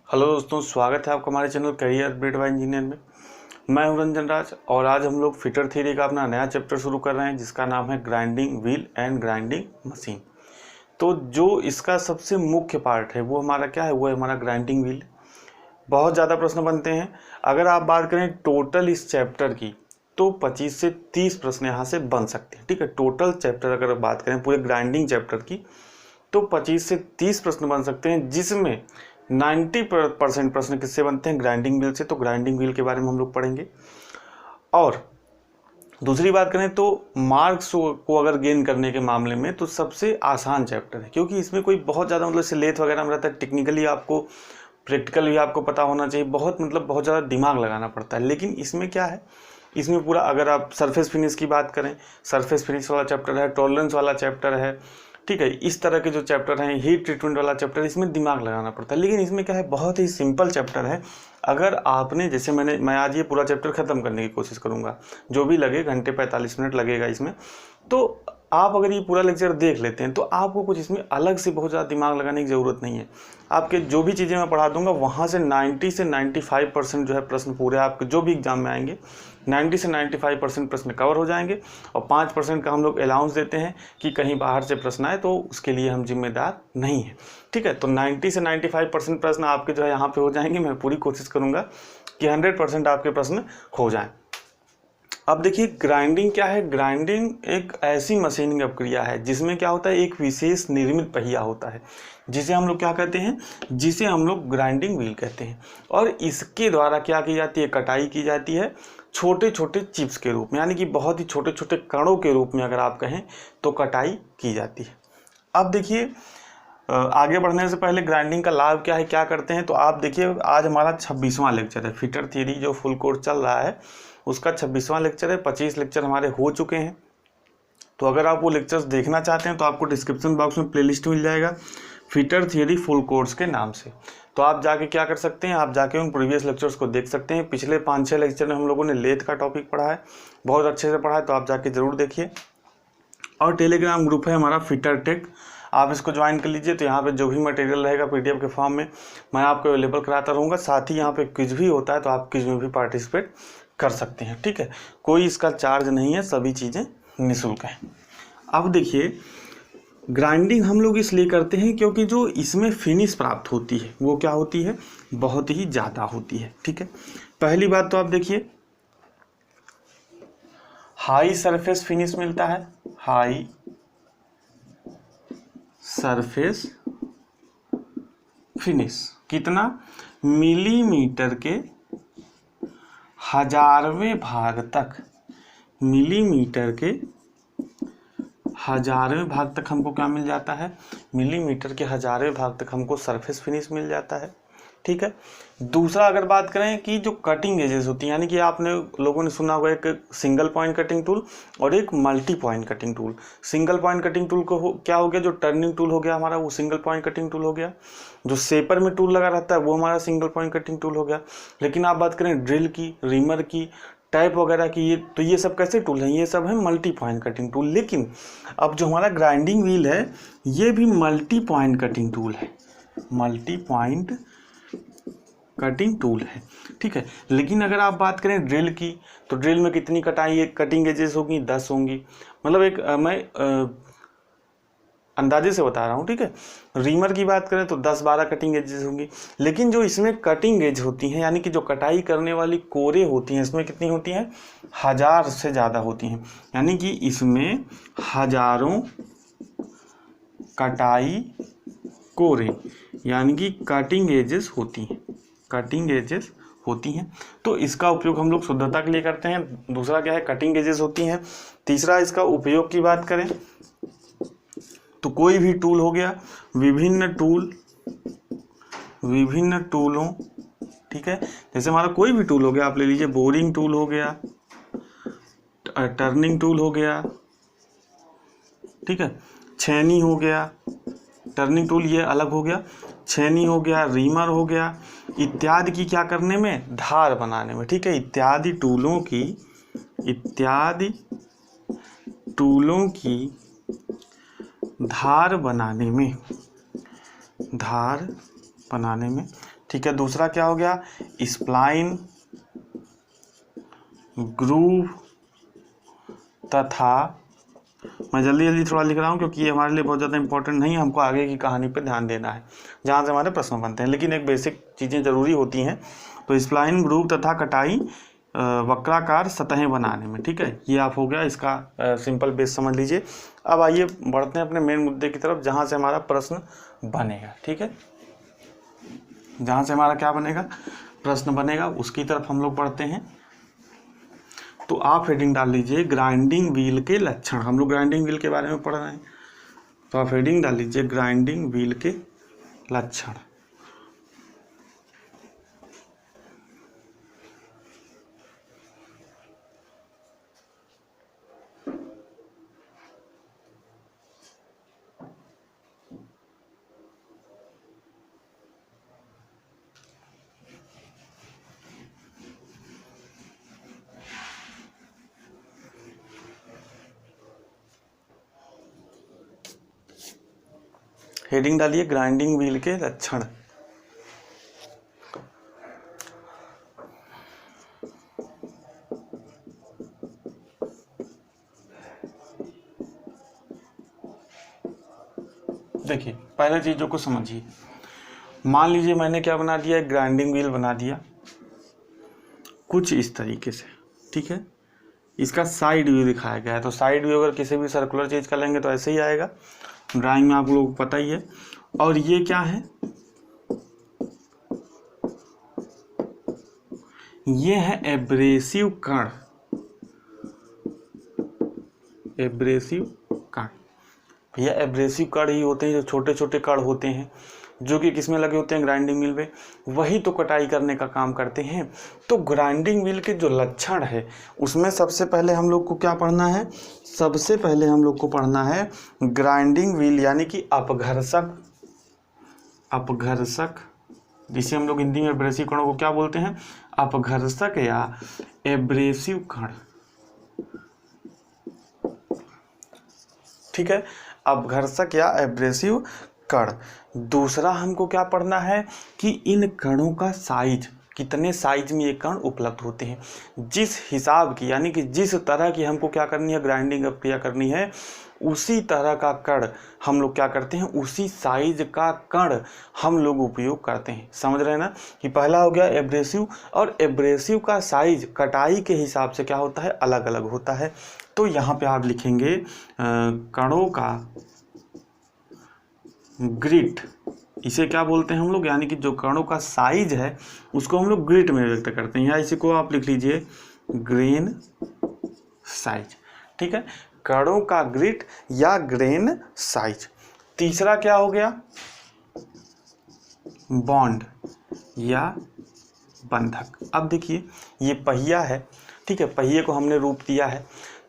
Hello दोस्तों, स्वागत है आपका हमारे channel career update bye engineer में। मैं हूं रंजन राज और आज हम लोग फिटर थ्योरी का अपना नया चैप्टर शुरू कर रहे हैं जिसका नाम है grinding wheel and grinding machine. तो जो इसका सबसे मुख्य पार्ट है वो हमारा क्या है, वो है हमारा ग्राइंडिंग व्हील। बहुत ज़्यादा प्रश्न बनते हैं। अगर आप बात करें टोटल इस चैप्टर की तो 25 से 30 प्रश्न यहाँ से बन सकते हैं। ठीक है, टोटल चैप्टर अगर बात करें पूरे ग्राइंडिंग चैप्टर की तो 25 से 30 प्रश्न बन सकते हैं, जिसमें 90% प्रश्न किससे बनते हैं, ग्राइंडिंग व्हील से। तो ग्राइंडिंग व्हील के बारे में हम लोग पढ़ेंगे। और दूसरी बात करें तो मार्क्स को अगर गेन करने के मामले में तो सबसे आसान चैप्टर है, क्योंकि इसमें कोई बहुत ज़्यादा मतलब लेथ वगैरह में रहता है। टेक्निकली आपको, प्रैक्टिकल भी आपको पता होना चाहिए, बहुत ज़्यादा दिमाग लगाना पड़ता है। लेकिन इसमें क्या है, इसमें पूरा अगर आप सरफेस फिनिश की बात करें, सरफेस फिनिश वाला चैप्टर है, टॉलरेंस वाला चैप्टर है। ठीक है, इस तरह के जो चैप्टर हैं, हीट ट्रीटमेंट वाला चैप्टर, इसमें दिमाग लगाना पड़ता है। लेकिन इसमें क्या है, बहुत ही सिंपल चैप्टर है। अगर आपने जैसे मैं आज ये पूरा चैप्टर ख़त्म करने की कोशिश करूँगा, जो भी लगे, घंटे 45 मिनट लगेगा इसमें। तो आप अगर ये पूरा लेक्चर देख लेते हैं तो आपको कुछ इसमें अलग से बहुत ज़्यादा दिमाग लगाने की ज़रूरत नहीं है। आपके जो भी चीज़ें मैं पढ़ा दूंगा वहाँ से 90 से 95% जो है प्रश्न पूरे आपके जो भी एग्जाम में आएंगे 90 से 95% प्रश्न कवर हो जाएंगे। और 5% का हम लोग अलाउंस देते हैं कि कहीं बाहर से प्रश्न आए तो उसके लिए हम जिम्मेदार नहीं है। ठीक है, तो 90 से 95% प्रश्न आपके जो है यहाँ पे हो जाएंगे। मैं पूरी कोशिश करूँगा कि 100% आपके प्रश्न हो जाएँ। अब देखिए, ग्राइंडिंग क्या है। ग्राइंडिंग एक ऐसी मशीनिंग प्रक्रिया है जिसमें क्या होता है, एक विशेष निर्मित पहिया होता है जिसे हम लोग क्या कहते हैं, जिसे हम लोग ग्राइंडिंग व्हील कहते हैं। और इसके द्वारा क्या की जाती है, कटाई की जाती है छोटे छोटे चिप्स के रूप में, यानी कि बहुत ही छोटे छोटे कणों के रूप में अगर आप कहें तो कटाई की जाती है। अब देखिए, आगे बढ़ने से पहले ग्राइंडिंग का लाभ क्या है, क्या करते हैं, तो आप देखिए आज हमारा 26वां लेक्चर है। फिटर थ्योरी जो फुल कोर्स चल रहा है उसका 26वां लेक्चर है। 25 लेक्चर हमारे हो चुके हैं। तो अगर आप वो लेक्चर्स देखना चाहते हैं तो आपको डिस्क्रिप्शन बॉक्स में प्लेलिस्ट मिल जाएगा फिटर थ्योरी फुल कोर्स के नाम से। तो आप जाके क्या कर सकते हैं, आप जाके उन प्रीवियस लेक्चर्स को देख सकते हैं। पिछले 5-6 लेक्चर में हम लोगों ने लेथ का टॉपिक पढ़ा है, बहुत अच्छे से पढ़ा है, तो आप जाके ज़रूर देखिए। और टेलीग्राम ग्रुप है हमारा फिटर टेक, आप इसको ज्वाइन कर लीजिए। तो यहाँ पे जो भी मटेरियल रहेगा पीडीएफ के फॉर्म में मैं आपको अवेलेबल कराता रहूँगा। साथ ही यहाँ पे क्विज भी होता है, तो आप क्विज में भी पार्टिसिपेट कर सकते हैं। ठीक है, कोई इसका चार्ज नहीं है, सभी चीज़ें निःशुल्क हैं। अब देखिए, ग्राइंडिंग हम लोग इसलिए करते हैं क्योंकि जो इसमें फिनिश प्राप्त होती है वो क्या होती है, बहुत ही ज़्यादा होती है। ठीक है, पहली बात तो आप देखिए, हाई सरफेस फिनिश मिलता है। हाई सरफेस फिनिश कितना, मिलीमीटर के 1000वें भाग तक, मिलीमीटर के 1000वें भाग तक हमको क्या मिल जाता है, मिलीमीटर के 1000वें भाग तक हमको सरफेस फिनिश मिल जाता है। ठीक है, दूसरा अगर बात करें कि जो कटिंग एजेस होती हैं, यानी कि आपने लोगों ने सुना होगा एक सिंगल पॉइंट कटिंग टूल और एक multi point cutting tool. Single point cutting tool को क्या हो गया, जो टर्निंग टूल हो गया हमारा वो सिंगल पॉइंट कटिंग टूल हो गया। जो शेपर में टूल लगा रहता है वो हमारा सिंगल पॉइंट कटिंग टूल हो गया। लेकिन आप बात करें ड्रिल की, रीमर की, टाइप वगैरह की, ये सब कैसे टूल हैं, ये सब है मल्टी पॉइंट कटिंग टूल। लेकिन अब जो हमारा ग्राइंडिंग व्हील है ये भी मल्टी पॉइंट कटिंग टूल है, मल्टी पॉइंट कटिंग टूल है। ठीक है, लेकिन अगर आप बात करें ड्रिल की तो ड्रिल में कितनी कटिंग एजेस होगी, 10 होंगी। मतलब एक मैं अंदाजे से बता रहा हूँ। ठीक है, रीमर की बात करें तो 10-12 कटिंग एजेस होंगी। लेकिन जो इसमें कटिंग एज होती हैं, यानी कि जो कटाई करने वाली कोरें होती हैं, इसमें कितनी होती हैं, 1000 से ज़्यादा होती हैं। यानी कि इसमें हजारों कटाई कोरें यानी कि कटिंग एजेस होती हैं, कटिंग एजेस होती हैं। तो इसका उपयोग हम लोग शुद्धता के लिए करते हैं। दूसरा क्या है, कटिंग एजेस होती हैं। तीसरा, इसका उपयोग की बात करें तो कोई भी टूल हो गया, विभिन्न टूलों, ठीक है, जैसे हमारा कोई भी टूल हो गया, आप ले लीजिए बोरिंग टूल हो गया, टर्निंग टूल हो गया, ठीक है, छेनी हो गया, टर्निंग टूल ये अलग हो गया, छेनी हो गया, रीमर हो गया, इत्यादि की क्या करने में, धार बनाने में। ठीक है, इत्यादि टूलों की धार बनाने में, ठीक है। दूसरा क्या हो गया, स्प्लाइन, ग्रूव तथा, मैं जल्दी जल्दी थोड़ा लिख रहा हूँ क्योंकि ये हमारे लिए बहुत ज़्यादा इंपॉर्टेंट नहीं है, हमको आगे की कहानी पे ध्यान देना है जहाँ से हमारे प्रश्न बनते हैं, लेकिन एक बेसिक चीज़ें ज़रूरी होती हैं। तो स्प्लाइन, ग्रूव तथा कटाई वक्राकार सतहें बनाने में, ठीक है। ये आप हो गया इसका सिंपल बेस समझ लीजिए। अब आइए बढ़ते हैं अपने मेन मुद्दे की तरफ जहाँ से हमारा प्रश्न बनेगा, ठीक है। जहाँ से हमारा क्या बनेगा, प्रश्न बनेगा, उसकी तरफ हम लोग बढ़ते हैं। तो आप हेडिंग डाल लीजिए ग्राइंडिंग व्हील के लक्षण। हम लोग ग्राइंडिंग व्हील के बारे में पढ़ रहे हैं, तो आप हेडिंग डाल लीजिए ग्राइंडिंग व्हील के लक्षण। हेडिंग डालिए ग्राइंडिंग व्हील के लक्षण। देखिए पहले चीज़ों को समझिए। मान लीजिए मैंने क्या बना दिया, एक ग्राइंडिंग व्हील बना दिया कुछ इस तरीके से, ठीक है। इसका साइड व्यू दिखाया गया है, तो साइड व्यू अगर किसी भी सर्कुलर चीज़ का लेंगे तो ऐसे ही आएगा, ड्राइंग में आप लोगों को पता ही है। और ये क्या है, ये है एब्रेसिव कण, एब्रेसिव कण। भैया एब्रेसिव कण ही होते हैं जो छोटे छोटे कण होते हैं, जो कि किस में लगे होते हैं, ग्राइंडिंग व्हील में, वही तो कटाई करने का काम करते हैं। तो ग्राइंडिंग व्हील के जो लक्षण है उसमें सबसे पहले हम लोग को क्या पढ़ना है, सबसे पहले हम लोग को पढ़ना है ग्राइंडिंग व्हील यानी कि अपघर्षक, अपघर्षक जिसे हम लोग हिंदी में एब्रेसिव कणों को क्या बोलते हैं, अपघर्षक या एब्रेसिव कण, ठीक है, अपघर्षक या एब्रेसिव कण। दूसरा हमको क्या पढ़ना है कि इन कणों का साइज, कितने साइज में ये कण उपलब्ध होते हैं, जिस हिसाब की यानी कि जिस तरह की हमको क्या करनी है, ग्राइंडिंग प्रक्रिया करनी है, उसी तरह का कण हम लोग क्या करते हैं, उसी साइज का कण हम लोग उपयोग करते हैं। समझ रहे हैं ना, कि पहला हो गया एब्रेसिव, और एब्रेसिव का साइज कटाई के हिसाब से क्या होता है, अलग अलग होता है। तो यहाँ पे आप लिखेंगे कणों का ग्रिट, इसे क्या बोलते हैं हम लोग, यानी कि जो कणों का साइज है उसको हम लोग ग्रिट में व्यक्त करते हैं, या इसी को आप लिख लीजिए ग्रेन साइज, ठीक है, कणों का ग्रिट या ग्रेन साइज। तीसरा क्या हो गया, बॉन्ड या बंधक। अब देखिए ये पहिया है, ठीक है, पहिए को हमने रूप दिया है,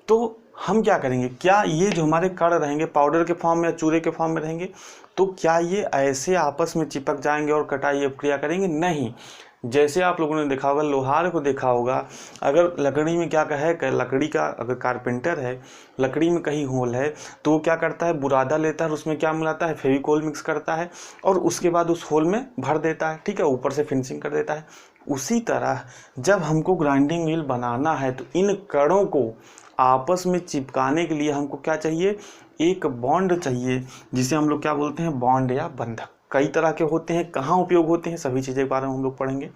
तो हम क्या करेंगे, क्या ये जो हमारे कण रहेंगे पाउडर के फॉर्म में या चूरे के फॉर्म में रहेंगे, तो क्या ये ऐसे आपस में चिपक जाएंगे और कटाई प्रक्रिया करेंगे, नहीं। जैसे आप लोगों ने देखा होगा, लोहार को देखा होगा, अगर लकड़ी में क्या है, लकड़ी का अगर कारपेंटर है, लकड़ी में कहीं होल है तो वो क्या करता है, बुरादा लेता है और उसमें क्या मिलाता है, फेविकोल मिक्स करता है और उसके बाद उस होल में भर देता है, ठीक है, ऊपर से फिनिशिंग कर देता है। उसी तरह जब हमको ग्राइंडिंग व्हील बनाना है तो इन कणों को आपस में चिपकाने के लिए हमको क्या चाहिए, एक बॉन्ड चाहिए, जिसे हम लोग क्या बोलते हैं, बॉन्ड या बंधक। कई तरह के होते हैं, कहाँ उपयोग होते हैं, सभी चीज़ों के बारे में हम लोग पढ़ेंगे।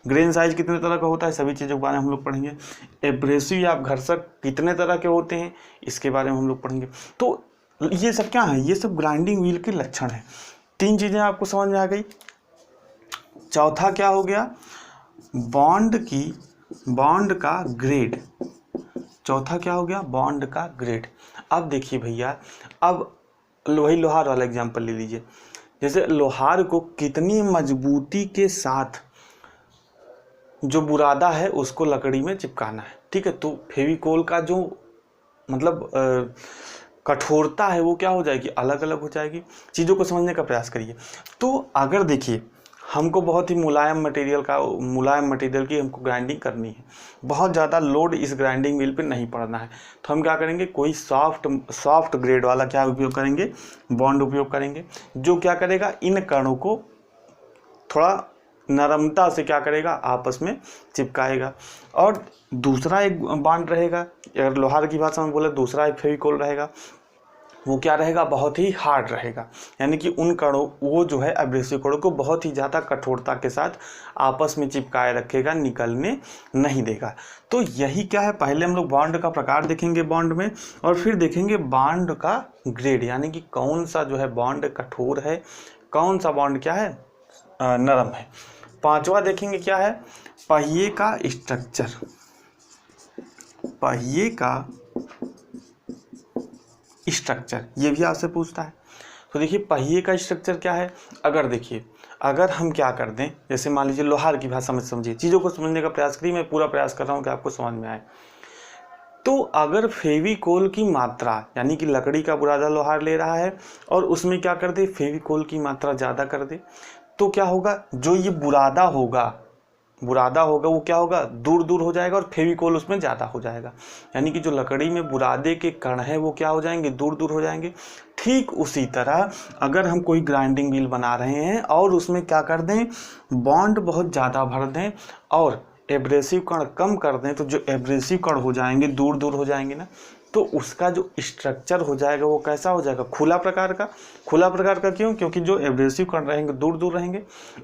ग्रेन साइज कितने तरह का होता है, सभी चीज़ों के बारे में हम लोग पढ़ेंगे। एब्रेसिव या घर्षक कितने तरह के होते हैं, इसके बारे में हम लोग पढ़ेंगे। तो ये सब क्या है, ये सब ग्राइंडिंग व्हील के लक्षण हैं। तीन चीज़ें आपको समझ में आ गई। चौथा क्या हो गया, बॉन्ड का ग्रेड। चौथा क्या हो गया, बॉन्ड का ग्रेड। अब देखिए भैया, अब वही लोहार वाला एग्जांपल ले लीजिए। जैसे लोहार को कितनी मजबूती के साथ जो बुरादा है उसको लकड़ी में चिपकाना है, ठीक है, तो फेविकोल का जो मतलब कठोरता है वो क्या हो जाएगी, अलग अलग हो जाएगी। चीज़ों को समझने का प्रयास करिए। तो अगर देखिए हमको बहुत ही मुलायम मटेरियल की हमको ग्राइंडिंग करनी है, बहुत ज़्यादा लोड इस ग्राइंडिंग व्हील पे नहीं पड़ना है, तो हम क्या करेंगे, कोई सॉफ्ट ग्रेड वाला क्या उपयोग करेंगे, बॉन्ड उपयोग करेंगे, जो क्या करेगा, इन कणों को थोड़ा नरमता से क्या करेगा, आपस में चिपकाएगा। और दूसरा एक बॉन्ड रहेगा, अगर लोहार की भाषा में बोले दूसरा एक फेविकोल रहेगा, वो क्या रहेगा, बहुत ही हार्ड रहेगा, यानी कि उन कणों, वो जो है एब्रेसिव कणों को बहुत ही ज़्यादा कठोरता के साथ आपस में चिपकाए रखेगा, निकलने नहीं देगा। तो यही क्या है, पहले हम लोग बॉन्ड का प्रकार देखेंगे बॉन्ड में, और फिर देखेंगे बॉन्ड का ग्रेड, यानी कि कौन सा जो है बॉन्ड कठोर है, कौन सा बॉन्ड क्या है, नरम है। पांचवा देखेंगे क्या है, पहिए का स्ट्रक्चर। पहिए का स्ट्रक्चर, ये भी आपसे पूछता है। तो देखिए पहिए का स्ट्रक्चर क्या है, अगर देखिए अगर हम क्या कर दें, जैसे मान लीजिए लोहार की भाषा में समझिए, चीज़ों को समझने का प्रयास करिए, मैं पूरा प्रयास कर रहा हूँ कि आपको समझ में आए। तो अगर फेविकोल की मात्रा, यानी कि लकड़ी का बुरादा लोहार ले रहा है और उसमें क्या कर दे, फेविकोल की मात्रा ज़्यादा कर दे, तो क्या होगा, जो ये बुरादा होगा वो क्या होगा, दूर दूर हो जाएगा और फेविकोल उसमें ज़्यादा हो जाएगा, यानी कि जो लकड़ी में बुरादे के कण हैं वो क्या हो जाएंगे, दूर दूर हो जाएंगे। ठीक उसी तरह अगर हम कोई ग्राइंडिंग व्हील बना रहे हैं और उसमें क्या कर दें, बॉन्ड बहुत ज़्यादा भर दें और एब्रेसिव कण कम कर दें, तो जो एब्रेसिव कण हो जाएंगे दूर दूर हो जाएंगे ना, तो उसका जो स्ट्रक्चर हो जाएगा वो कैसा हो जाएगा, खुला प्रकार का। खुला प्रकार का क्यों, क्योंकि जो एब्रेसिव कण रहेंगे दूर दूर रहेंगे।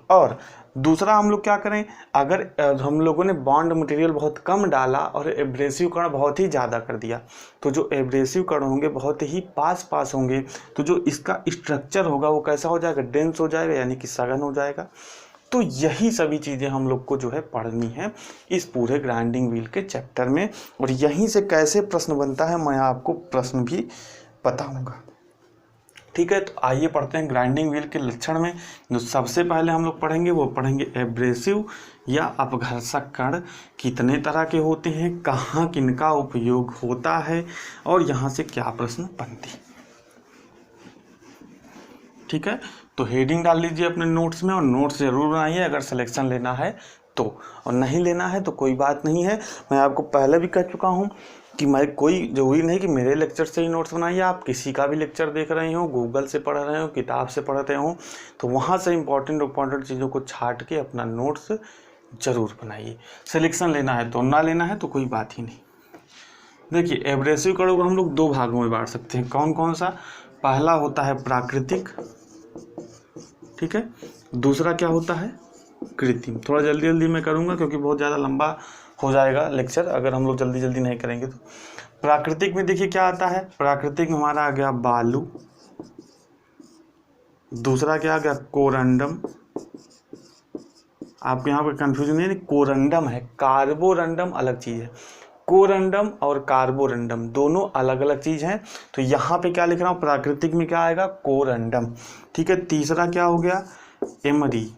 और दूसरा हम लोग क्या करें, अगर हम लोगों ने बॉन्ड मटेरियल बहुत कम डाला और एब्रेसिव कण बहुत ही ज़्यादा कर दिया, तो जो एब्रेसिव कण होंगे बहुत ही पास पास होंगे, तो जो इसका स्ट्रक्चर होगा वो कैसा हो जाएगा, डेंस हो जाएगा, यानी कि सघन हो जाएगा। तो यही सभी चीज़ें हम लोग को जो है पढ़नी है इस पूरे ग्राइंडिंग व्हील के चैप्टर में, और यहीं से कैसे प्रश्न बनता है मैं आपको प्रश्न भी बताऊंगा। ठीक है, तो आइए पढ़ते हैं ग्राइंडिंग व्हील के लक्षण में। जो सबसे पहले हम लोग पढ़ेंगे वो पढ़ेंगे एब्रेसिव या अपघर्षक कण कितने तरह के होते हैं, कहाँ किनका उपयोग होता है और यहाँ से क्या प्रश्न बनते हैं। ठीक है, तो हेडिंग डाल लीजिए अपने नोट्स में और नोट्स जरूर बनाइए अगर सिलेक्शन लेना है तो, और नहीं लेना है तो कोई बात नहीं है। मैं आपको पहले भी कह चुका हूँ कि मैं कोई जरूरी नहीं कि मेरे लेक्चर से ही नोट्स बनाइए, आप किसी का भी लेक्चर देख रहे हो, गूगल से पढ़ रहे हो, किताब से पढ़ रहे हो, तो वहाँ से इंपॉर्टेंट चीज़ों को छाट के अपना नोट्स जरूर बनाइए। सिलेक्शन लेना है तो, ना लेना है तो कोई बात ही नहीं। देखिए एब्रेसिव कणों को हम लोग दो भागों में बांट सकते हैं, कौन कौन सा, पहला होता है प्राकृतिक, ठीक है, दूसरा क्या होता है, कृत्रिम। थोड़ा जल्दी जल्दी मैं करूँगा क्योंकि बहुत ज़्यादा लंबा हो जाएगा लेक्चर अगर हम लोग जल्दी जल्दी नहीं करेंगे तो। प्राकृतिक में देखिए क्या आता है, प्राकृतिक में हमारा आ गया बालू, दूसरा क्या आ गया कोरंडम। आपको यहाँ पर कन्फ्यूजन नहीं है, कोरंडम है, कार्बोरंडम अलग चीज़ है। कोरंडम और कार्बोरंडम दोनों अलग अलग चीज़ हैं, तो यहाँ पे क्या लिख रहा हूँ, प्राकृतिक में क्या आएगा, कोरंडम। ठीक है, तीसरा क्या हो गया, एमरी,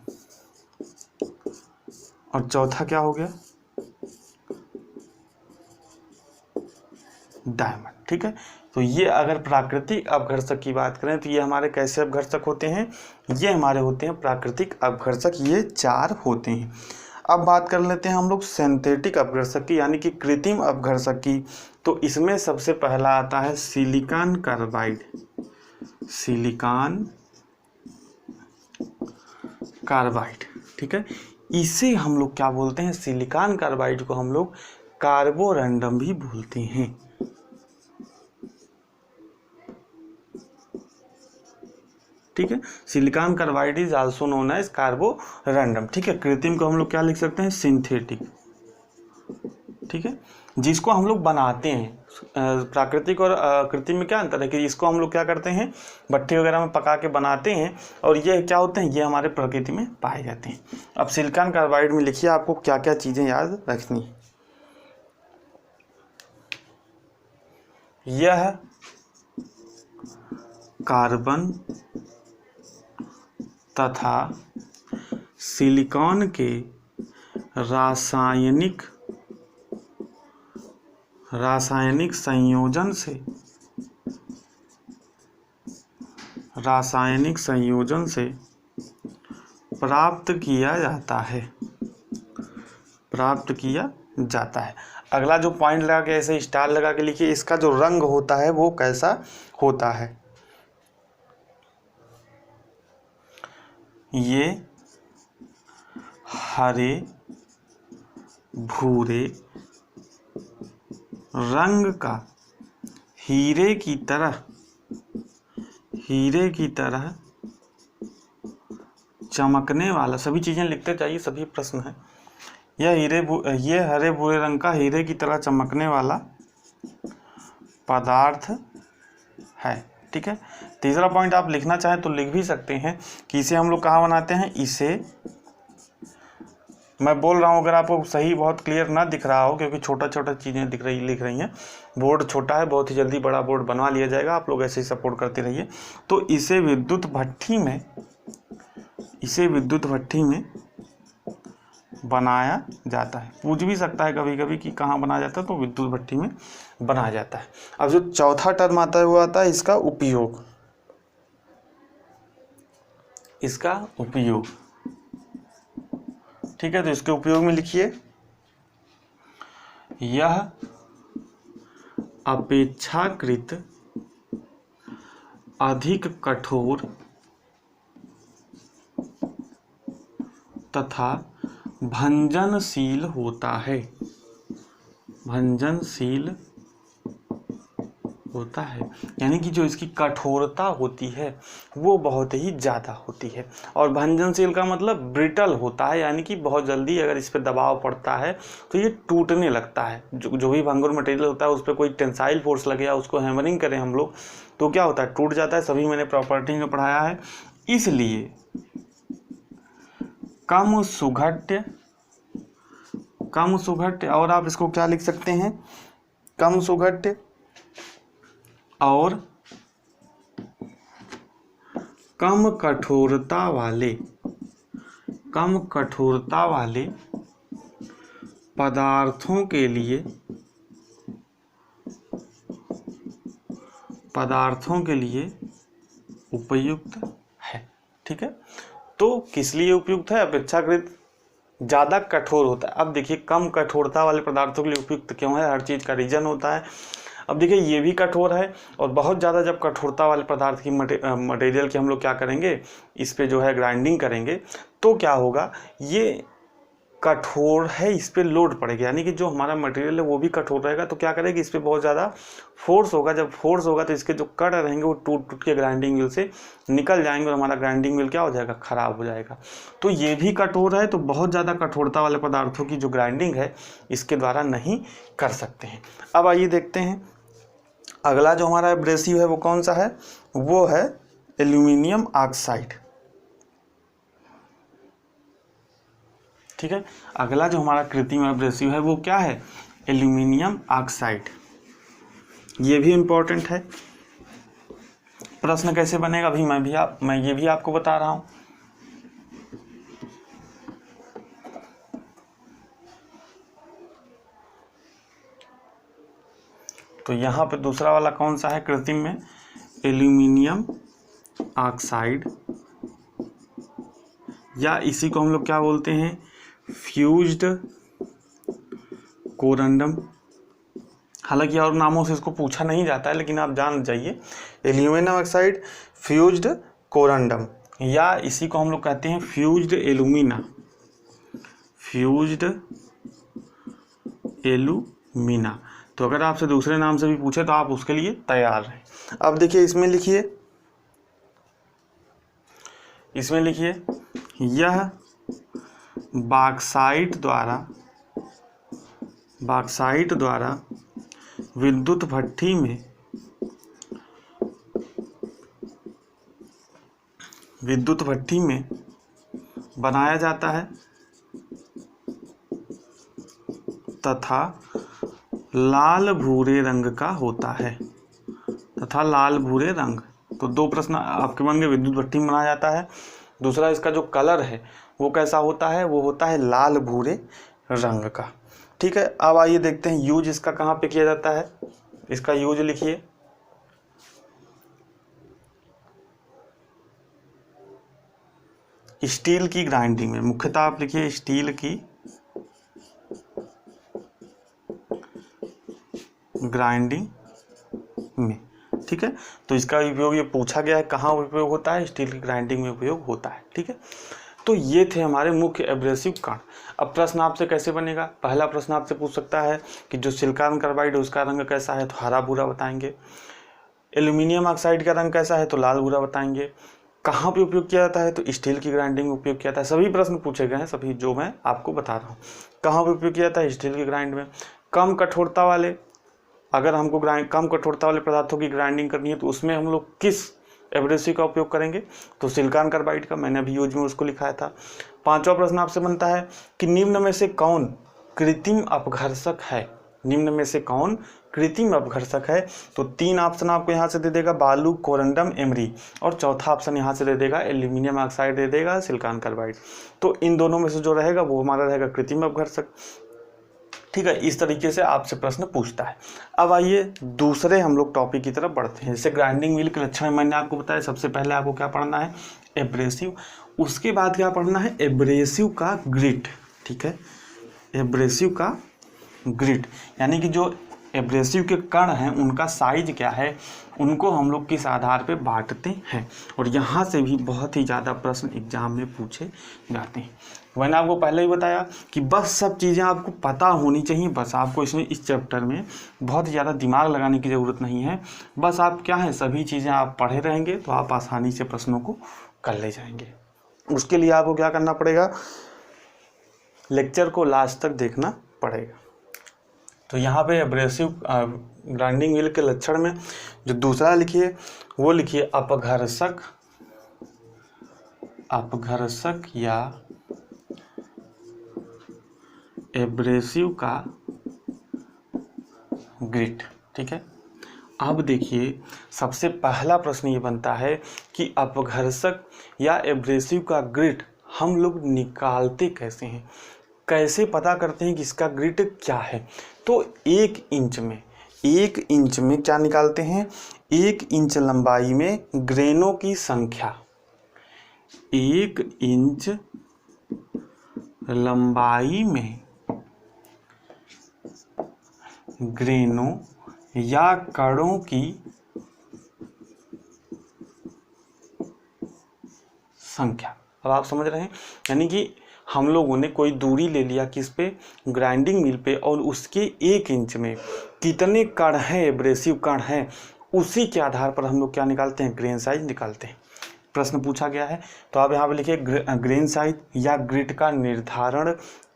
और चौथा क्या हो गया, डायमंड। ठीक है, तो ये अगर प्राकृतिक अपघर्षक की बात करें तो ये हमारे कैसे अपघर्षक होते हैं, ये हमारे होते हैं प्राकृतिक अपघर्षक, ये चार होते हैं। अब बात कर लेते हैं हम लोग सिंथेटिक अपघर्षक की, यानी कि कृत्रिम अपघर्षक की। तो इसमें सबसे पहला आता है सिलिकॉन कार्बाइड, सिलिकॉन कार्बाइड। ठीक है, इसे हम लोग क्या बोलते हैं, सिलिकॉन कार्बाइड को हम लोग कार्बोरंडम भी बोलते हैं। ठीक है, silicon carbide is also known as carborundum. ठीक है, कृत्रिम को हम लोग क्या लिख सकते हैं, सिंथेटिक। ठीक है, जिसको हम लोग बनाते हैं, प्राकृतिक और कृत्रिम में क्या अंतर है कि इसको हम लोग क्या करते हैं, भट्टी वगैरह में पका के बनाते हैं, और ये क्या होते हैं, ये हमारे प्रकृति में पाए जाते हैं। अब सिलिकॉन कार्बाइड में लिखिए आपको क्या क्या चीज़ें याद रखनी है। यह कार्बन तथा सिलिकॉन के रासायनिक संयोजन से प्राप्त किया जाता है। अगला जो पॉइंट लगा के ऐसे स्टार लगा के लिखिए, इसका जो रंग होता है वो कैसा होता है, ये हरे भूरे रंग का हीरे की तरह चमकने वाला, सभी चीजें लिखते जाइए, सभी प्रश्न है। ये हरे भूरे रंग का हीरे की तरह चमकने वाला पदार्थ है। ठीक है, तीसरा पॉइंट आप लिखना चाहें तो लिख भी सकते हैं कि इसे हम लोग कहाँ बनाते हैं। इसे मैं बोल रहा हूँ, अगर आपको सही बहुत क्लियर ना दिख रहा हो, क्योंकि छोटा छोटा चीज़ें लिख रही हैं, बोर्ड छोटा है, बहुत ही जल्दी बड़ा बोर्ड बनवा लिया जाएगा, आप लोग ऐसे ही सपोर्ट करते रहिए। तो इसे विद्युत भट्ठी में बनाया जाता है। पूछ भी सकता है कभी कभी कि कहाँ बनाया जाता है, तो विद्युत भट्ठी में बनाया जाता है। अब जो चौथा टर्म आता है वो आता है इसका उपयोग। ठीक है, तो इसके उपयोग में लिखिए, यह अपेक्षाकृत अधिक कठोर तथा भंजनशील होता है। यानी कि जो इसकी कठोरता होती है वो बहुत ही ज़्यादा होती है। और भंजनशील का मतलब ब्रिटल होता है, यानी कि बहुत जल्दी अगर इस पर दबाव पड़ता है तो ये टूटने लगता है। जो भी भंगुर मटेरियल होता है उस पर कोई टेंसाइल फोर्स लगे या उसको हैमरिंग करें हम लोग, तो क्या होता है, टूट जाता है। सभी मैंने प्रॉपर्टी में पढ़ाया है। इसलिए कम सुघट्य, और आप इसको क्या लिख सकते हैं, कम सुघट्य और कम कठोरता वाले पदार्थों के लिए उपयुक्त है। ठीक है, तो किस लिए उपयुक्त है, अपेक्षाकृत ज़्यादा कठोर होता है। अब देखिए, कम कठोरता वाले पदार्थों के लिए उपयुक्त क्यों है, हर चीज़ का रीजन होता है। अब देखिए, ये भी कठोर है, और बहुत ज़्यादा जब कठोरता वाले पदार्थ की मटेरियल की हम लोग क्या करेंगे, इस पे जो है ग्राइंडिंग करेंगे, तो क्या होगा, ये कठोर है, इस पे लोड पड़ेगा, यानी कि जो हमारा मटेरियल है वो भी कठोर रहेगा, तो क्या करेगी, इस पे बहुत ज़्यादा फोर्स होगा। जब फोर्स होगा तो इसके जो कट रहेंगे वो टूट के ग्राइंडिंग व्हील से निकल जाएंगे, और हमारा ग्राइंडिंग व्हील क्या हो जाएगा, ख़राब हो जाएगा। तो ये भी कठोर है, तो बहुत ज़्यादा कठोरता वाले पदार्थों की जो ग्राइंडिंग है इसके द्वारा नहीं कर सकते हैं। अब आइए देखते हैं, अगला जो हमारा एब्रेसिव है वो कौन सा है, वो है एल्यूमिनियम ऑक्साइड। ठीक है, अगला जो हमारा कृत्रिम एब्रेसिव है वो क्या है, एल्यूमिनियम ऑक्साइड। ये भी इम्पोर्टेंट है। प्रश्न कैसे बनेगा अभी मैं ये भी आपको बता रहा हूं। तो यहाँ पे दूसरा वाला कौन सा है कृत्रिम में, एल्यूमिनियम ऑक्साइड, या इसी को हम लोग क्या बोलते हैं, फ्यूज्ड कोरंडम। हालांकि और नामों से इसको पूछा नहीं जाता है, लेकिन आप जान जाइए, एल्यूमिनियम ऑक्साइड, फ्यूज्ड कोरंडम, या इसी को हम लोग कहते हैं फ्यूज्ड एलुमिना। तो अगर आपसे दूसरे नाम से भी पूछे तो आप उसके लिए तैयार रहें। अब देखिए, इसमें लिखिए, यह बॉक्साइट द्वारा विद्युत भट्ठी में बनाया जाता है तथा लाल भूरे रंग का होता है, तो दो प्रश्न आपके बन गए, विद्युत भट्ठी में बनाया जाता है, दूसरा इसका जो कलर है वो कैसा होता है, वो होता है लाल भूरे रंग का। ठीक है, अब आइए देखते हैं यूज इसका कहाँ पे किया जाता है। इसका यूज लिखिए, स्टील की ग्राइंडिंग में, मुख्यतः आप लिखिए स्टील की ग्राइंडिंग में। ठीक है, तो इसका उपयोग ये पूछा गया है, कहाँ उपयोग होता है, स्टील की ग्राइंडिंग में उपयोग होता है। ठीक है, तो ये थे हमारे मुख्य एब्रेसिव कण। अब प्रश्न आपसे कैसे बनेगा, पहला प्रश्न आपसे पूछ सकता है कि जो सिलिकॉन कार्बाइड है उसका रंग कैसा है, तो हरा भूरा बताएंगे। एल्यूमिनियम ऑक्साइड का रंग कैसा है, तो लाल भूरा बताएंगे। कहाँ पे उपयोग किया जाता है, तो स्टील की ग्राइंडिंग में उपयोग किया जाता है। सभी प्रश्न पूछे गए हैं, सभी जो मैं आपको बता रहा हूँ। कहाँ पे उपयोग किया जाता है, स्टील की ग्राइंड में। कम कठोरता वाले, अगर हमको कम कठोरता वाले पदार्थों की ग्राइंडिंग करनी है तो उसमें हम लोग किस एब्रेसिव का उपयोग करेंगे, तो सिलिकॉन कार्बाइड का। मैंने अभी यूज में उसको लिखाया था। पांचवा प्रश्न आपसे बनता है कि निम्न में से कौन कृत्रिम अपघर्षक है, निम्न में से कौन कृत्रिम अपघर्षक है, तो 3 ऑप्शन आपको यहाँ से दे देगा, बालू, कोरंडम, एमरी, और चौथा ऑप्शन यहाँ से दे देगा एल्यूमिनियम ऑक्साइड दे देगा, सिलिकॉन कार्बाइड। तो इन दोनों में से जो रहेगा वो हमारा रहेगा कृत्रिम अपघर्षक। ठीक है, इस तरीके से आपसे प्रश्न पूछता है। अब आइए दूसरे हम लोग टॉपिक की तरफ बढ़ते हैं। जैसे ग्राइंडिंग व्हील के लक्षण मैंने आपको बताया, सबसे पहले आपको क्या पढ़ना है, एब्रेसिव। उसके बाद क्या पढ़ना है, एब्रेसिव का ग्रिट। ठीक है, एब्रेसिव का ग्रिट, यानी कि जो एब्रेसिव के कण हैं उनका साइज क्या है, उनको हम लोग किस आधार पे बांटते हैं। और यहाँ से भी बहुत ही ज़्यादा प्रश्न एग्जाम में पूछे जाते हैं। मैंने आपको पहले ही बताया कि बस सब चीज़ें आपको पता होनी चाहिए, बस आपको इसमें इस चैप्टर में बहुत ही ज़्यादा दिमाग लगाने की ज़रूरत नहीं है। बस आप क्या है, सभी चीज़ें आप पढ़े रहेंगे तो आप आसानी से प्रश्नों को कर ले जाएंगे। उसके लिए आपको क्या करना पड़ेगा, लेक्चर को लास्ट तक देखना पड़ेगा। तो यहाँ पे एब्रेसिव ग्राइंडिंग व्हील के लक्षण में जो दूसरा लिखिए वो लिखिए अपघर्षक, अपघर्षक या एब्रेसिव का ग्रिट। ठीक है, अब देखिए सबसे पहला प्रश्न ये बनता है कि अपघर्षक या एब्रेसिव का ग्रिट हम लोग निकालते कैसे हैं, कैसे पता करते हैं कि इसका ग्रिट क्या है। तो 1 इंच में क्या निकालते हैं, 1 इंच लंबाई में ग्रेनों की संख्या, 1 इंच लंबाई में ग्रेनों या कणों की संख्या। अब आप समझ रहे हैं, यानी कि हम लोगों ने कोई दूरी ले लिया किस पे, ग्राइंडिंग मिल पे, और उसके 1 इंच में कितने कण हैं, एब्रेसिव कण हैं, उसी के आधार पर हम लोग क्या निकालते हैं, ग्रेन साइज निकालते हैं। प्रश्न पूछा गया है तो आप यहाँ पे लिखिए ग्रेन साइज या ग्रिट का निर्धारण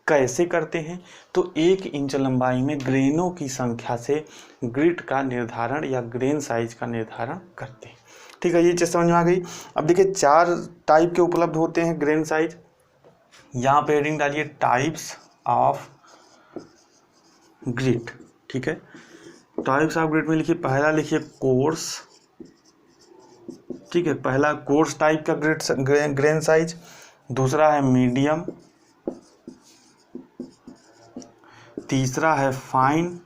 कैसे करते हैं, तो 1 इंच लंबाई में ग्रेनों की संख्या से ग्रिट का निर्धारण या ग्रेन साइज का निर्धारण करते हैं। ठीक है, ये चीज़ समझ में आ गई। अब देखिए 4 टाइप के उपलब्ध होते हैं ग्रेन साइज। यहाँ पे हेडिंग डालिए टाइप्स ऑफ ग्रिट। ठीक है, टाइप्स ऑफ ग्रिट में लिखिए, पहला लिखिए कोर्स। ठीक है, पहला कोर्स टाइप का ग्रेन साइज, दूसरा है मीडियम, तीसरा है फाइन,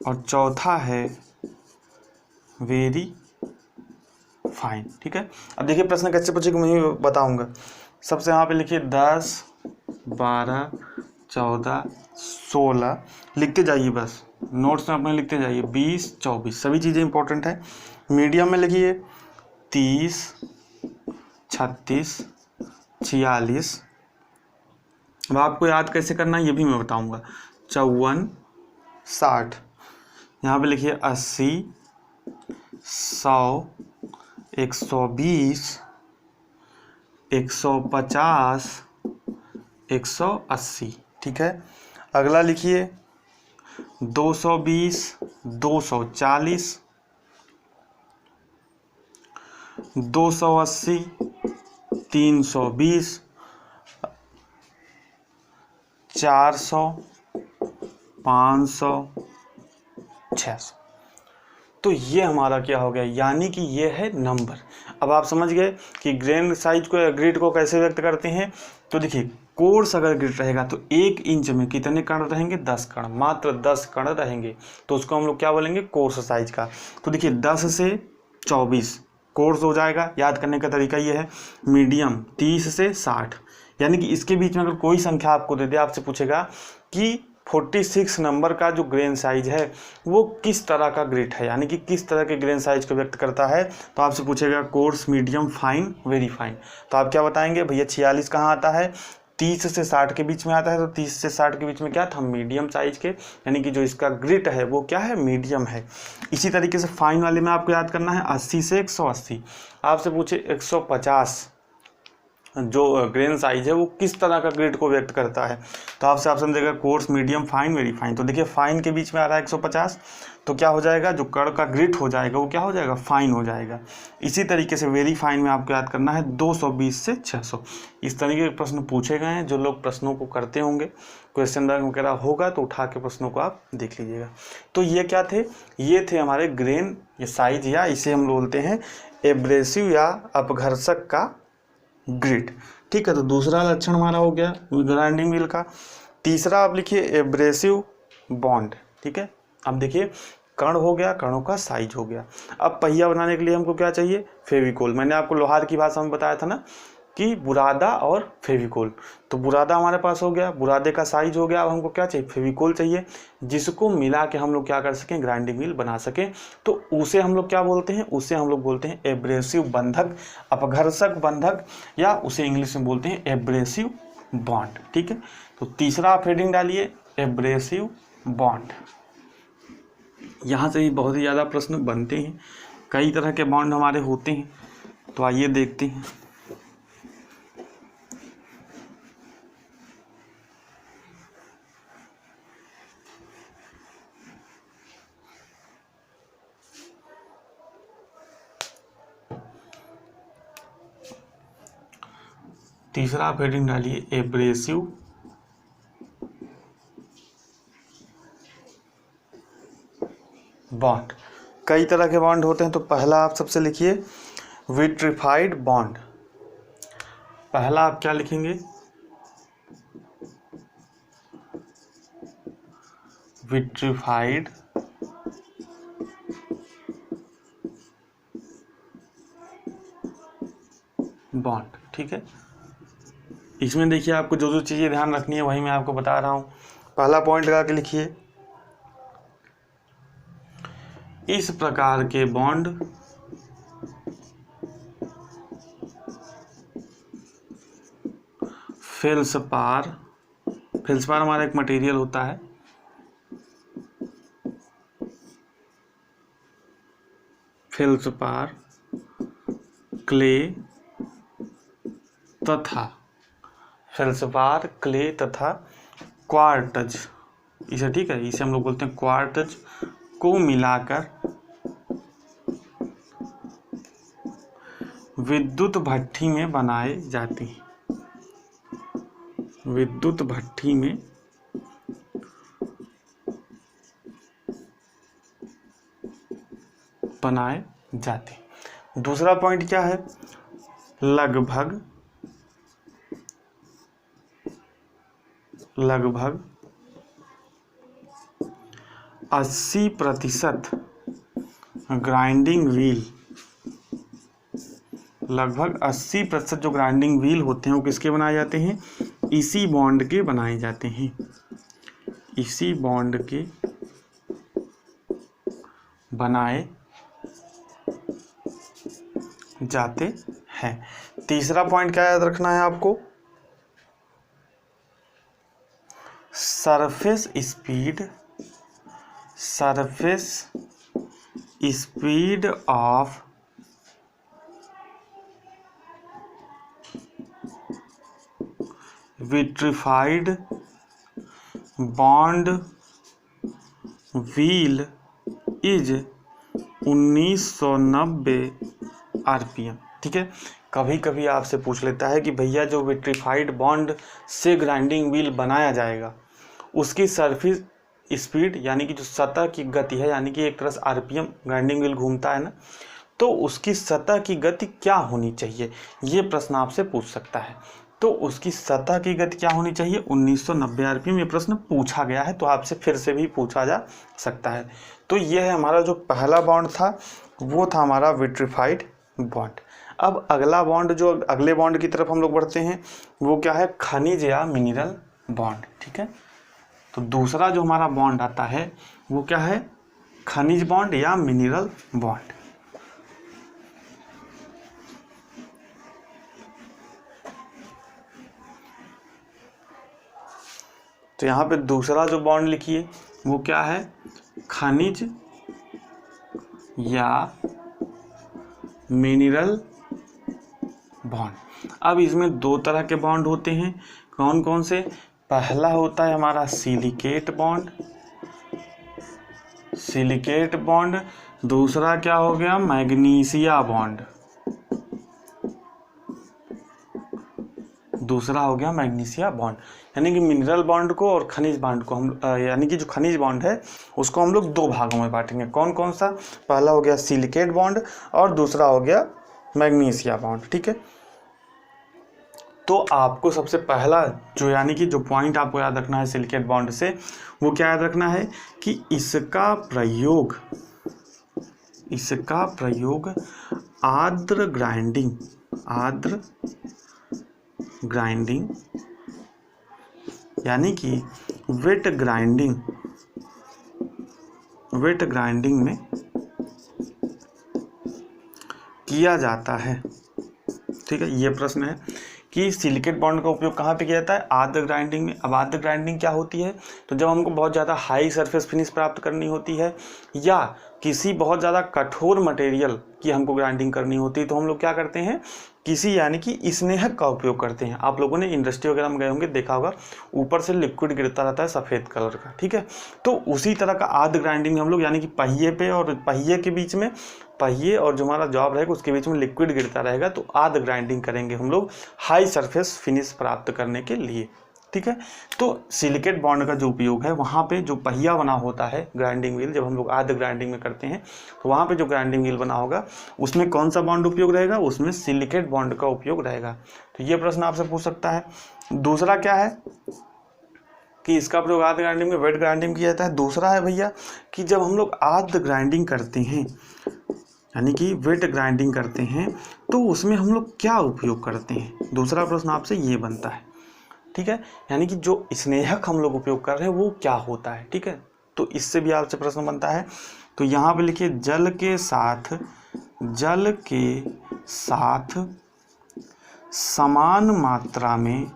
और चौथा है वेरी फाइन। ठीक है, अब देखिए प्रश्न कैसे पूछेगा मैं ही बताऊंगा। सबसे यहाँ पे लिखिए 10, 12, 14, 16 लिखते जाइए, बस नोट्स में अपने लिखते जाइए, 20, 24 सभी चीज़ें इंपॉर्टेंट है। मीडियम में लिखिए 30, 36, 46। अब आपको याद कैसे करना है ये भी मैं बताऊंगा। 54, 60। यहाँ पे लिखिए 80, 100, 120, 150, 180। ठीक है, अगला लिखिए 220, 240, 280, 320, 400, 500, 600। तो ये हमारा क्या हो गया, यानी कि ये है नंबर। अब आप समझ गए कि ग्रेन साइज को या ग्रिड को कैसे व्यक्त करते हैं। तो देखिए कोर्स अगर ग्रिड रहेगा तो 1 इंच में कितने कण रहेंगे, 10 कण, मात्र 10 कण रहेंगे, तो उसको हम लोग क्या बोलेंगे, कोर्स साइज का। तो देखिए 10 से 24 कोर्स हो जाएगा। याद करने का तरीका ये है। मीडियम 30 से 60, यानी कि इसके बीच में अगर कोई संख्या आपको दे दे, आपसे पूछेगा कि 46 नंबर का जो ग्रेन साइज है वो किस तरह का ग्रिड है, यानी कि किस तरह के ग्रेन साइज को व्यक्त करता है। तो आपसे पूछेगा course, medium, fine, very fine. तो आप क्या बताएंगे भैया 46 कहाँ आता है, 30 से 60 के बीच में आता है। तो 30 से 60 के बीच में क्या था, मीडियम साइज के, यानी कि जो इसका ग्रिड है वो क्या है, मीडियम है। इसी तरीके से फाइन वाले में आपको याद करना है 80 से 180। आपसे पूछे 150 जो ग्रेन साइज है वो किस तरह का ग्रिड को व्यक्त करता है। तो आपसे ऑप्शन देगा course, medium, fine, very fine. तो देखिए फाइन के बीच में आ रहा है 150, तो क्या हो जाएगा, जो कण का ग्रिड हो जाएगा वो क्या हो जाएगा, फाइन हो जाएगा। इसी तरीके से वेरी फाइन में आपको याद करना है 220 से 600। इस तरीके के प्रश्न पूछे गए हैं। जो लोग प्रश्नों को करते होंगे, क्वेश्चन बैंक वगैरह होगा तो उठा के प्रश्नों को आप देख लीजिएगा। तो ये क्या थे, ये थे हमारे ग्रेन ये साइज, या इसे हम बोलते हैं एब्रेसिव या अपघर्षक का ग्रिड। ठीक है, तो दूसरा लक्षण हमारा हो गया ग्राइंडिंग व्हील का। तीसरा आप लिखिए एब्रेसिव बॉन्ड। ठीक है, अब देखिए कण हो गया, कणों का साइज हो गया। अब पहिया बनाने के लिए हमको क्या चाहिए, फेविकोल। मैंने आपको लोहार की भाषा में बताया था ना कि बुरादा और फेविकोल। तो बुरादा हमारे पास हो गया, बुरादे का साइज हो गया। अब हमको क्या चाहिए, फेविकोल चाहिए, जिसको मिला के हम लोग क्या कर सकें, ग्राइंडिंग व्हील बना सकें। तो उसे हम लोग क्या बोलते हैं, उसे हम लोग बोलते हैं एब्रेसिव बंधक, अपघर्षक बंधक, या उसे इंग्लिश में बोलते हैं एब्रेसिव बॉन्ड। ठीक है, तो तीसरा आप हेडिंग डालिए एब्रेसिव बॉन्ड। यहाँ से ही बहुत ही ज़्यादा प्रश्न बनते हैं, कई तरह के बॉन्ड हमारे होते हैं। तो आइए देखते हैं। तीसरा आप हेडिंग डालिए एब्रेसिव बॉन्ड। कई तरह के बॉन्ड होते हैं। तो पहला आप सबसे लिखिए विट्रिफाइड बॉन्ड। पहला आप क्या लिखेंगे, विट्रिफाइड बॉन्ड। ठीक है, इसमें देखिए आपको जो जो चीज़ें ध्यान रखनी है वही मैं आपको बता रहा हूँ। पहला पॉइंट लगा के लिखिए, इस प्रकार के बॉन्ड फेल्सपार, फेल्सपार हमारा एक मटेरियल होता है, फेल्सपार, क्ले तथा फेल्सपार, क्ले तथा क्वार्टज, इसे ठीक है, इसे हम लोग बोलते हैं क्वार्टज को मिलाकर विद्युत भट्ठी में बनाए जाते हैं, विद्युत भट्ठी में बनाए जाते हैं। दूसरा पॉइंट क्या है, लगभग 80% ग्राइंडिंग व्हील, लगभग 80% जो ग्राइंडिंग व्हील होते हैं वो किसके बनाए जाते हैं, इसी बॉन्ड के बनाए जाते हैं, इसी बॉन्ड के बनाए जाते हैं। तीसरा पॉइंट क्या याद रखना है आपको, surface speed of vitrified bond wheel is 1990 RPM। ठीक है, कभी कभी आपसे पूछ लेता है कि भैया जो विट्रिफाइड बॉन्ड से ग्राइंडिंग व्हील बनाया जाएगा उसकी सरफेस स्पीड यानी कि जो सतह की गति है, यानी कि एक तरह से RPM ग्राइंडिंग व्हील घूमता है ना, तो उसकी सतह की गति क्या होनी चाहिए, ये प्रश्न आपसे पूछ सकता है। तो उसकी सतह की गति क्या होनी चाहिए, 1990 RPM। ये प्रश्न पूछा गया है, तो आपसे फिर से भी पूछा जा सकता है। तो ये है हमारा जो पहला बॉन्ड था, वो था हमारा विट्रिफाइड बॉन्ड। अब अगला बॉन्ड, जो अगले बॉन्ड की तरफ हम लोग बढ़ते हैं, वो क्या है, खनिज या मिनरल बॉन्ड। ठीक है, तो दूसरा जो हमारा बॉन्ड आता है वो क्या है, खनिज बॉन्ड या मिनरल बॉन्ड। तो यहाँ पे दूसरा जो बॉन्ड लिखिए वो क्या है, खनिज या मिनरल बॉन्ड। अब इसमें दो तरह के बॉन्ड होते हैं, कौन कौन से, पहला होता है हमारा सिलिकेट बॉन्ड, सिलिकेट बॉन्ड, दूसरा क्या हो गया, मैग्नीशिया बॉन्ड, दूसरा हो गया मैग्नीशिया बॉन्ड। यानी कि मिनरल बॉन्ड को और खनिज बॉन्ड को हम यानी कि जो खनिज बॉन्ड है उसको हम लोग दो भागों में बांटेंगे। कौन कौन सा, पहला हो गया सिलिकेट बॉन्ड और दूसरा हो गया मैग्नीशिया बॉन्ड। ठीक है, तो आपको सबसे पहला जो यानी कि जो पॉइंट आपको याद रखना है सिलिकेट बॉन्ड से, वो क्या याद रखना है कि इसका प्रयोग आर्द्र ग्राइंडिंग यानी कि वेट ग्राइंडिंग में किया जाता है। ठीक है, ये प्रश्न है कि सिलिकेट बॉन्ड का उपयोग कहाँ पे किया जाता है, आर्द्र ग्राइंडिंग में। अब आर्द्र ग्राइंडिंग क्या होती है, तो जब हमको बहुत ज़्यादा हाई सरफेस फिनिश प्राप्त करनी होती है या किसी बहुत ज़्यादा कठोर मटेरियल की हमको ग्राइंडिंग करनी होती है, तो हम लोग क्या करते हैं, किसी यानी कि स्नेहक का उपयोग करते हैं। आप लोगों ने इंडस्ट्री वगैरह में गए होंगे, देखा होगा ऊपर से लिक्विड गिरता रहता है सफ़ेद कलर का। ठीक है, तो उसी तरह का आर्द्र ग्राइंडिंग में हम लोग यानी कि पहिए पे और पहिए के बीच में, पहिए और जो हमारा जॉब रहेगा उसके बीच में लिक्विड गिरता रहेगा, तो आर्द्र ग्राइंडिंग करेंगे हम लोग हाई सरफेस फिनिश प्राप्त करने के लिए। ठीक है, तो सिलिकेट बॉन्ड का जो उपयोग है वहाँ पे जो पहिया बना होता है ग्राइंडिंग व्हील, जब हम लोग आर्द्र ग्राइंडिंग में करते हैं तो वहाँ पे जो ग्राइंडिंग व्हील बना होगा उसमें कौन सा बॉन्ड उपयोग रहेगा, उसमें सिलिकेट बॉन्ड का उपयोग रहेगा। तो ये प्रश्न आपसे पूछ सकता है। दूसरा क्या है कि इसका प्रयोग आर्द्र ग्राइंडिंग में वेट ग्राइंडिंग किया जाता है। दूसरा है भैया कि जब हम लोग आर्द्र ग्राइंडिंग करते हैं यानी कि वेट ग्राइंडिंग करते हैं तो उसमें हम लोग क्या उपयोग करते हैं, दूसरा प्रश्न आपसे ये बनता है। ठीक है, यानी कि जो स्नेहक हम लोग उपयोग कर रहे हैं वो क्या होता है। ठीक है, तो इससे भी आपसे प्रश्न बनता है। तो यहाँ पे लिखिए जल के साथ समान मात्रा में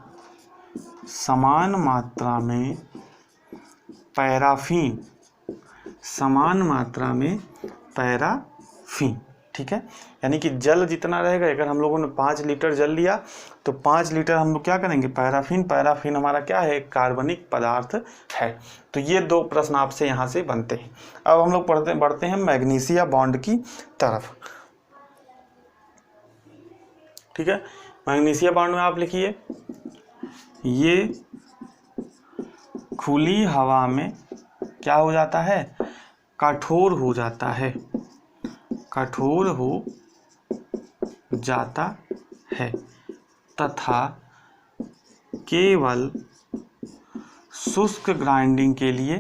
पैराफीन। ठीक है, यानी कि जल जितना रहेगा, अगर हम लोगों ने 5 लीटर जल लिया तो 5 लीटर हम लोग क्या करेंगे, पैराफीन हमारा क्या है, कार्बनिक पदार्थ है। तो ये दो प्रश्न आपसे यहाँ से बनते हैं। अब हम लोग बढ़ते हैं मैग्नीशिया बॉन्ड की तरफ। ठीक है, मैग्नीशिया बॉन्ड में आप लिखिए ये खुली हवा में क्या हो जाता है, कठोर हो जाता है तथा केवल शुष्क ग्राइंडिंग के लिए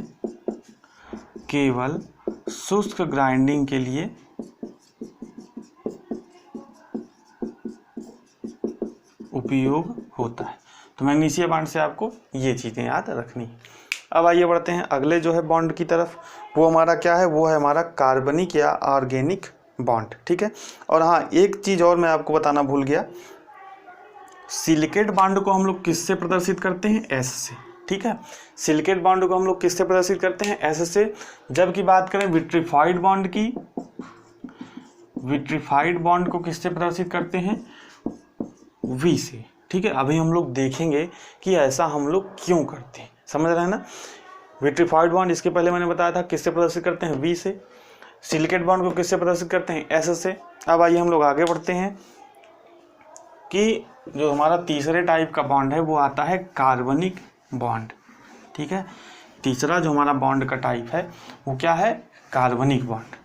उपयोग होता है। तो मैग्नीशिया बॉन्ड से आपको ये चीज़ें याद रखनी है। अब आइए बढ़ते हैं अगले जो है बॉन्ड की तरफ। वो हमारा क्या है, वो है हमारा कार्बनिक या ऑर्गेनिक बॉन्ड। ठीक है, और हाँ एक चीज़ और मैं आपको बताना भूल गया, सिलिकेट बॉन्ड को हम लोग किससे प्रदर्शित करते हैं, एस से। ठीक है, सिलिकेट बॉन्ड को हम लोग किससे प्रदर्शित करते हैं, एस से। जबकि बात करें विट्रीफाइड बॉन्ड की, विट्रीफाइड बॉन्ड को किससे प्रदर्शित करते हैं, वी से। ठीक है, अभी हम लोग देखेंगे कि ऐसा हम लोग क्यों करते हैं, समझ रहे हैं ना। विट्रीफाइड बॉन्ड इसके पहले मैंने बताया था किससे प्रदर्शित करते हैं, वी से। सिलिकेट बॉन्ड को किससे प्रदर्शित करते हैं, एस से। अब आइए हम लोग आगे बढ़ते हैं कि जो हमारा तीसरे टाइप का बॉन्ड है वो आता है कार्बनिक बॉन्ड। ठीक है, तीसरा जो हमारा बॉन्ड का टाइप है वो क्या है, कार्बनिक बॉन्ड।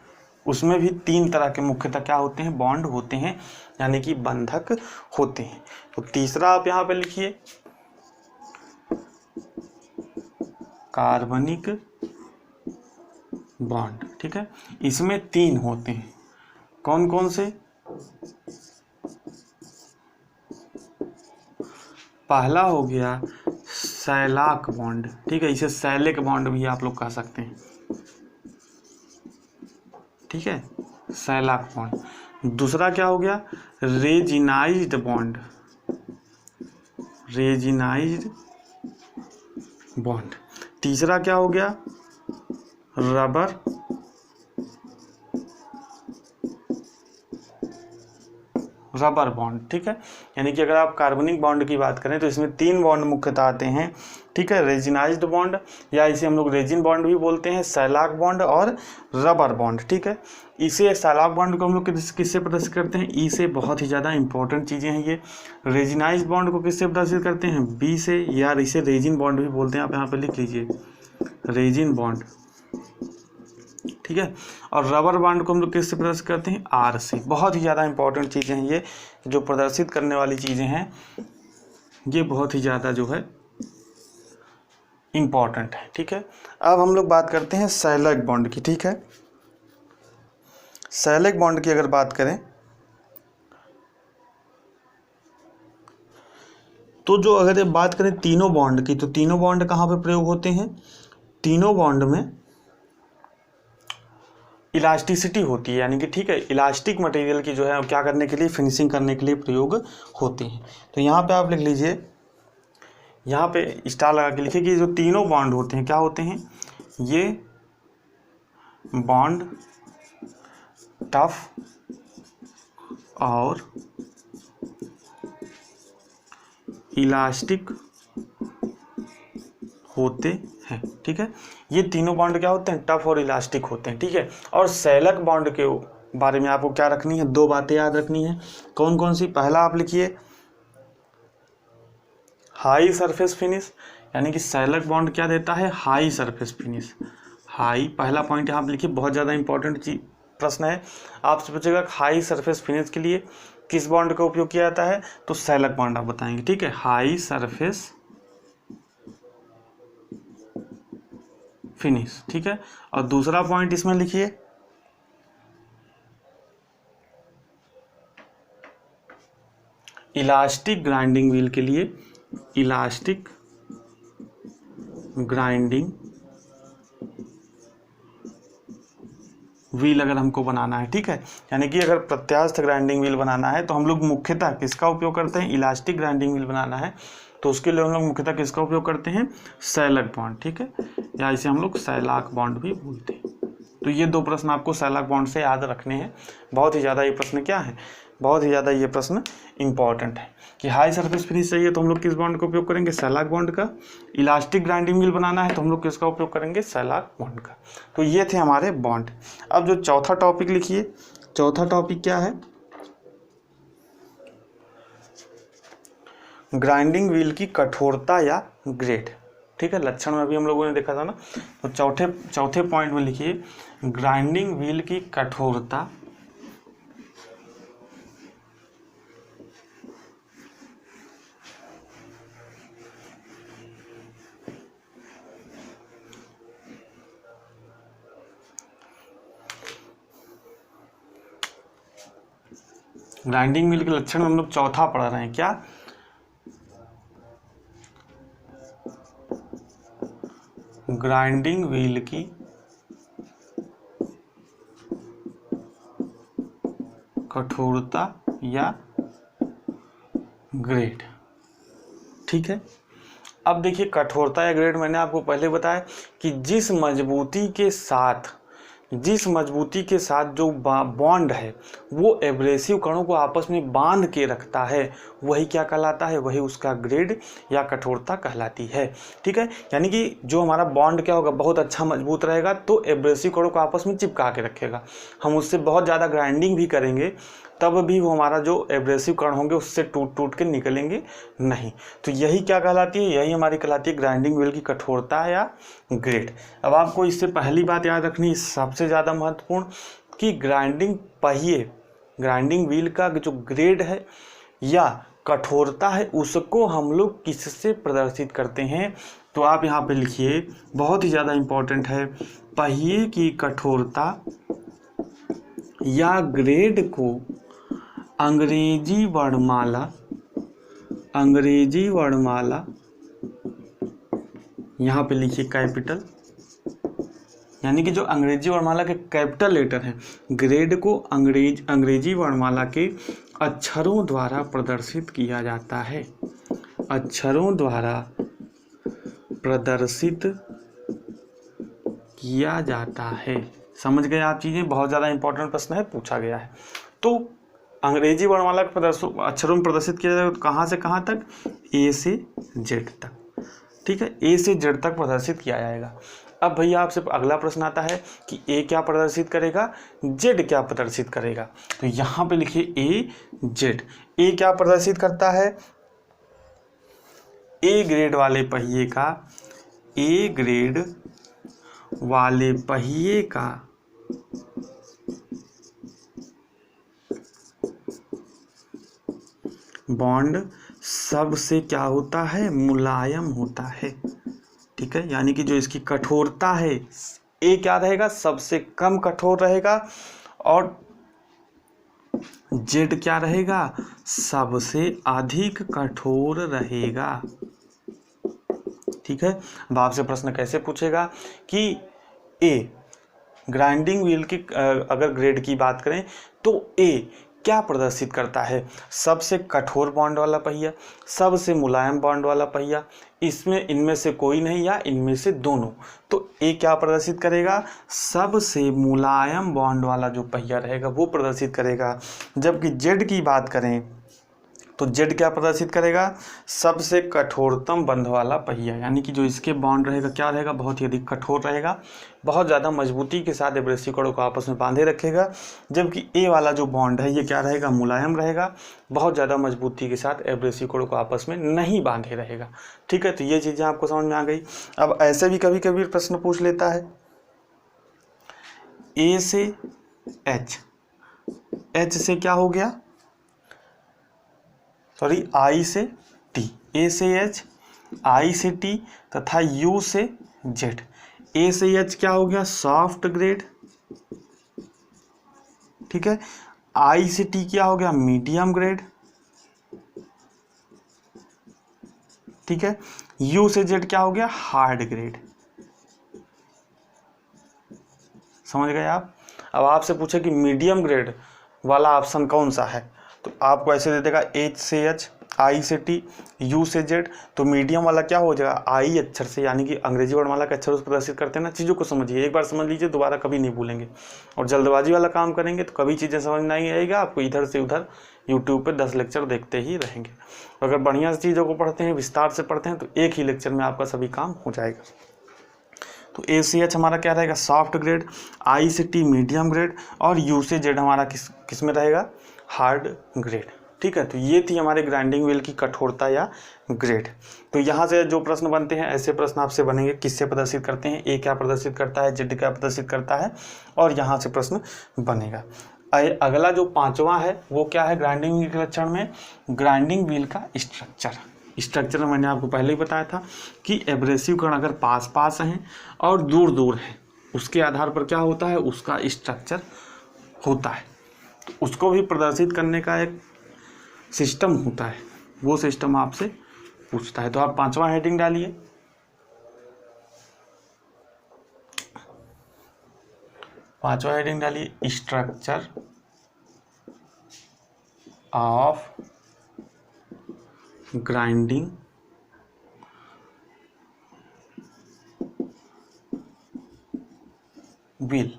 उसमें भी 3 तरह के मुख्यतः क्या होते हैं, बॉन्ड होते हैं, यानी कि बंधक होते हैं। तो तीसरा आप यहाँ पे लिखिए कार्बनिक बॉन्ड। ठीक है, इसमें 3 होते हैं, कौन कौन से, पहला हो गया सैलाक बॉन्ड, ठीक है, इसे सैलिक बॉन्ड भी आप लोग कह सकते हैं, ठीक है, सैलाक बॉन्ड। दूसरा क्या हो गया, रेजिनाइज्ड बॉन्ड, रेजिनाइज्ड बॉन्ड। तीसरा क्या हो गया, रबर बॉन्ड, ठीक है। यानी कि अगर आप कार्बनिक बॉन्ड की बात करें तो इसमें 3 बॉन्ड मुख्यतः आते हैं, ठीक है, रेजिनाइज्ड बॉन्ड या इसे हम लोग रेजिन बॉन्ड भी बोलते हैं, सैलाक बॉन्ड और रबर बॉन्ड, ठीक है। इसे सैलाक बॉन्ड को हम लोग किससे प्रदर्शित करते हैं, ई से, बहुत ही ज़्यादा इंपॉर्टेंट चीज़ें हैं ये। रेजिनाइज्ड बॉन्ड को किससे प्रदर्शित करते हैं, बी से, या इसे रेजिन बॉन्ड भी बोलते हैं, आप यहाँ पर लिख लीजिए, रेजिन बॉन्ड, ठीक है। और रबर बॉन्ड को हम लोग किससे प्रदर्शित करते हैं, आर से। बहुत ही ज़्यादा इंपॉर्टेंट चीज़ें हैं ये, जो प्रदर्शित करने वाली चीज़ें हैं ये बहुत ही ज़्यादा जो है इम्पॉर्टेंट है, ठीक है। अब हम लोग बात करते हैं सैलिक बॉन्ड की, ठीक है। सैलिक बॉन्ड की अगर बात करें तो जो अगर बात करें तीनों बॉन्ड की, तो तीनों बॉन्ड कहाँ पे प्रयोग होते हैं, तीनों बॉन्ड में इलास्टिसिटी होती है, यानी कि, ठीक है, इलास्टिक मटेरियल की जो है क्या करने के लिए, फिनिशिंग करने के लिए प्रयोग होती है। तो यहाँ पे आप लिख लीजिए, यहाँ पे स्टार लगा के लिखिए कि जो तीनों बॉन्ड होते हैं क्या होते हैं, ये बॉन्ड टफ और इलास्टिक होते हैं, ठीक है। ये तीनों बॉन्ड क्या होते हैं, टफ और इलास्टिक होते हैं, ठीक है। और सैलिक बॉन्ड के बारे में आपको क्या रखनी है, 2 बातें याद रखनी है। कौन कौन सी, पहला आप लिखिए हाई सरफेस फिनिश, यानी कि सैलिक बॉन्ड क्या देता है, हाई सरफेस फिनिश, हाई, पहला पॉइंट यहाँ पे लिखिए, बहुत ज़्यादा इंपॉर्टेंट चीज प्रश्न है, आपसे पूछेगा हाई सरफेस फिनिश के लिए किस बॉन्ड का उपयोग किया जाता है, तो सैलिक बॉन्ड आप बताएंगे, ठीक है, हाई सरफेस फिनिश, ठीक है। और दूसरा पॉइंट इसमें लिखिए इलास्टिक ग्राइंडिंग व्हील के लिए, इलास्टिक ग्राइंडिंग व्हील अगर हमको बनाना है, ठीक है, यानी कि अगर प्रत्यास्थ ग्राइंडिंग व्हील बनाना है तो हम लोग मुख्यतः किसका उपयोग करते हैं, इलास्टिक ग्राइंडिंग व्हील बनाना है तो उसके लिए हम लोग मुख्यतः किसका उपयोग करते हैं, सैलिक बॉन्ड, ठीक है, या इसे हम लोग सैलाक बॉन्ड भी बोलते हैं। तो ये 2 प्रश्न आपको सैलाक बॉन्ड से याद रखने हैं। बहुत ही ज़्यादा ये प्रश्न क्या है, बहुत ही ज़्यादा ये प्रश्न इंपॉर्टेंट है कि हाई सरफेस फिनिश चाहिए तो हम लोग किस बॉन्ड का उपयोग करेंगे, सैलाक बॉन्ड का। इलास्टिक ग्राइंडिंग व्हील बनाना है तो हम लोग किसका उपयोग करेंगे, सैलाक बॉन्ड का। तो ये थे हमारे बॉन्ड। अब जो चौथा टॉपिक लिखिए, चौथा टॉपिक क्या है, ग्राइंडिंग व्हील की कठोरता या ग्रेड, ठीक है, लक्षण में अभी हम लोगों ने देखा था ना। तो चौथे पॉइंट में लिखिए ग्राइंडिंग व्हील की कठोरता ग्राइंडिंग व्हील के लक्षण हम लोग चौथा पढ़ रहे हैं, क्या, ग्राइंडिंग व्हील की कठोरता या ग्रेड, ठीक है। अब देखिए कठोरता या ग्रेड मैंने आपको पहले बताया कि जिस मजबूती के साथ जो बॉन्ड है वो एब्रेसिव कणों को आपस में बांध के रखता है वही क्या कहलाता है, वही उसका ग्रेड या कठोरता कहलाती है, ठीक है। यानी कि जो हमारा बॉन्ड क्या होगा, बहुत अच्छा मजबूत रहेगा तो एब्रेसिव कणों को आपस में चिपका के रखेगा। हम उससे बहुत ज़्यादा ग्राइंडिंग भी करेंगे तब भी वो हमारा जो एब्रेसिव कण होंगे उससे टूट के निकलेंगे नहीं। तो यही क्या कहलाती है, यही हमारी कहलाती है ग्राइंडिंग व्हील की कठोरता या ग्रेड। अब आपको इससे पहली बात याद रखनी है सबसे ज़्यादा महत्वपूर्ण, कि ग्राइंडिंग व्हील का जो ग्रेड है या कठोरता है उसको हम लोग किससे प्रदर्शित करते हैं। तो आप यहाँ पे लिखिए, बहुत ही ज़्यादा इम्पोर्टेंट है, पहिए की कठोरता या ग्रेड को अंग्रेजी वर्णमाला यहाँ पे लिखिए कैपिटल, यानी कि जो अंग्रेजी वर्णमाला के कैपिटल लेटर हैं, ग्रेड को अंग्रेजी वर्णमाला के अक्षरों द्वारा प्रदर्शित किया जाता है, अक्षरों द्वारा प्रदर्शित किया जाता है। समझ गए आप चीज़ें, बहुत ज़्यादा इंपॉर्टेंट प्रश्न है, पूछा गया है। तो अंग्रेजी वर्णमाला के अक्षरों में प्रदर्शित किया जाएगा, तो कहाँ से कहाँ तक, ए से जेड तक, ठीक है, ए से जेड तक प्रदर्शित किया जाएगा। अब भैया आपसे अगला प्रश्न आता है कि ए क्या प्रदर्शित करेगा, जेड क्या प्रदर्शित करेगा। तो यहाँ पे लिखिए ए जेड। ए क्या प्रदर्शित करता है, ए ग्रेड वाले पहिए का, ए ग्रेड वाले पहिए का बॉन्ड सबसे क्या होता है, मुलायम होता है, ठीक है, यानी कि जो इसकी कठोरता है, ए क्या रहेगा, सबसे कम कठोर रहेगा, और जेड क्या रहेगा, सबसे अधिक कठोर रहेगा, ठीक है। अब आपसे प्रश्न कैसे पूछेगा कि ए ग्राइंडिंग व्हील की अगर ग्रेड की बात करें तो ए क्या प्रदर्शित करता है, सबसे कठोर बॉन्ड वाला पहिया, सबसे मुलायम बॉन्ड वाला पहिया, इसमें इनमें से कोई नहीं या इनमें से दोनों। तो ए क्या प्रदर्शित करेगा, सबसे मुलायम बॉन्ड वाला जो पहिया रहेगा वो प्रदर्शित करेगा। जबकि जेड की बात करें तो जेड क्या प्रदर्शित करेगा, सबसे कठोरतम बंध वाला पहिया, यानी कि जो इसके बॉन्ड रहेगा क्या रहेगा, बहुत ही अधिक कठोर रहेगा, बहुत ज़्यादा मजबूती के साथ एब्रेसिव कड़ों को आपस में बांधे रखेगा। जबकि ए वाला जो बॉन्ड है ये क्या रहेगा, मुलायम रहेगा, बहुत ज़्यादा मजबूती के साथ एब्रेसिव कड़ों को आपस में नहीं बांधे रहेगा, ठीक है। तो ये चीज़ें आपको समझ में आ गई। अब ऐसे भी कभी कभी प्रश्न पूछ लेता है, ए से एच, एच से क्या हो गया, सॉरी आई से टी, ए से एच, आई से टी तथा यू से जेड। ए से एच क्या हो गया, सॉफ्ट ग्रेड, ठीक है, आई से टी क्या हो गया, मीडियम ग्रेड, ठीक है, यू से जेड क्या हो गया, हार्ड ग्रेड। समझ गए आप। अब आपसे पूछे कि मीडियम ग्रेड वाला ऑप्शन कौन सा है, तो आपको ऐसे दे देगा एच से एच, आई से टी, यू से जेड। तो मीडियम वाला क्या हो जाएगा, आई अक्षर से, यानी कि अंग्रेजी वर्णमाला के अक्षरों से प्रदर्शित करते हैं ना। चीज़ों को समझिए, एक बार समझ लीजिए, दोबारा कभी नहीं भूलेंगे। और जल्दबाजी वाला काम करेंगे तो कभी चीज़ें समझ नहीं आएगा आपको, इधर से उधर यूट्यूब पे 10 लेक्चर देखते ही रहेंगे। अगर बढ़िया से चीज़ों को पढ़ते हैं, विस्तार से पढ़ते हैं, तो एक ही लेक्चर में आपका सभी काम हो जाएगा। तो ए सी एच हमारा क्या रहेगा, सॉफ्ट ग्रेड, आई से टी मीडियम ग्रेड, और यू से जेड हमारा किस में रहेगा, हार्ड ग्रेड, ठीक है। तो ये थी हमारे ग्राइंडिंग व्हील की कठोरता या ग्रेड। तो यहाँ से जो प्रश्न बनते हैं, ऐसे प्रश्न आपसे बनेंगे, किससे प्रदर्शित करते हैं, ए क्या प्रदर्शित करता है, जेड क्या प्रदर्शित करता है, और यहाँ से प्रश्न बनेगा। अगला जो पांचवा है वो क्या है ग्राइंडिंग व्हील के लक्षण में, ग्राइंडिंग व्हील का स्ट्रक्चर मैंने आपको पहले ही बताया था कि एब्रेसिव कण अगर पास पास हैं और दूर दूर है, उसके आधार पर क्या होता है, उसका स्ट्रक्चर होता है। उसको भी प्रदर्शित करने का एक सिस्टम होता है, वो सिस्टम आपसे पूछता है। तो आप पांचवा हेडिंग डालिए, पांचवा हेडिंग डालिए, स्ट्रक्चर ऑफ ग्राइंडिंग व्हील,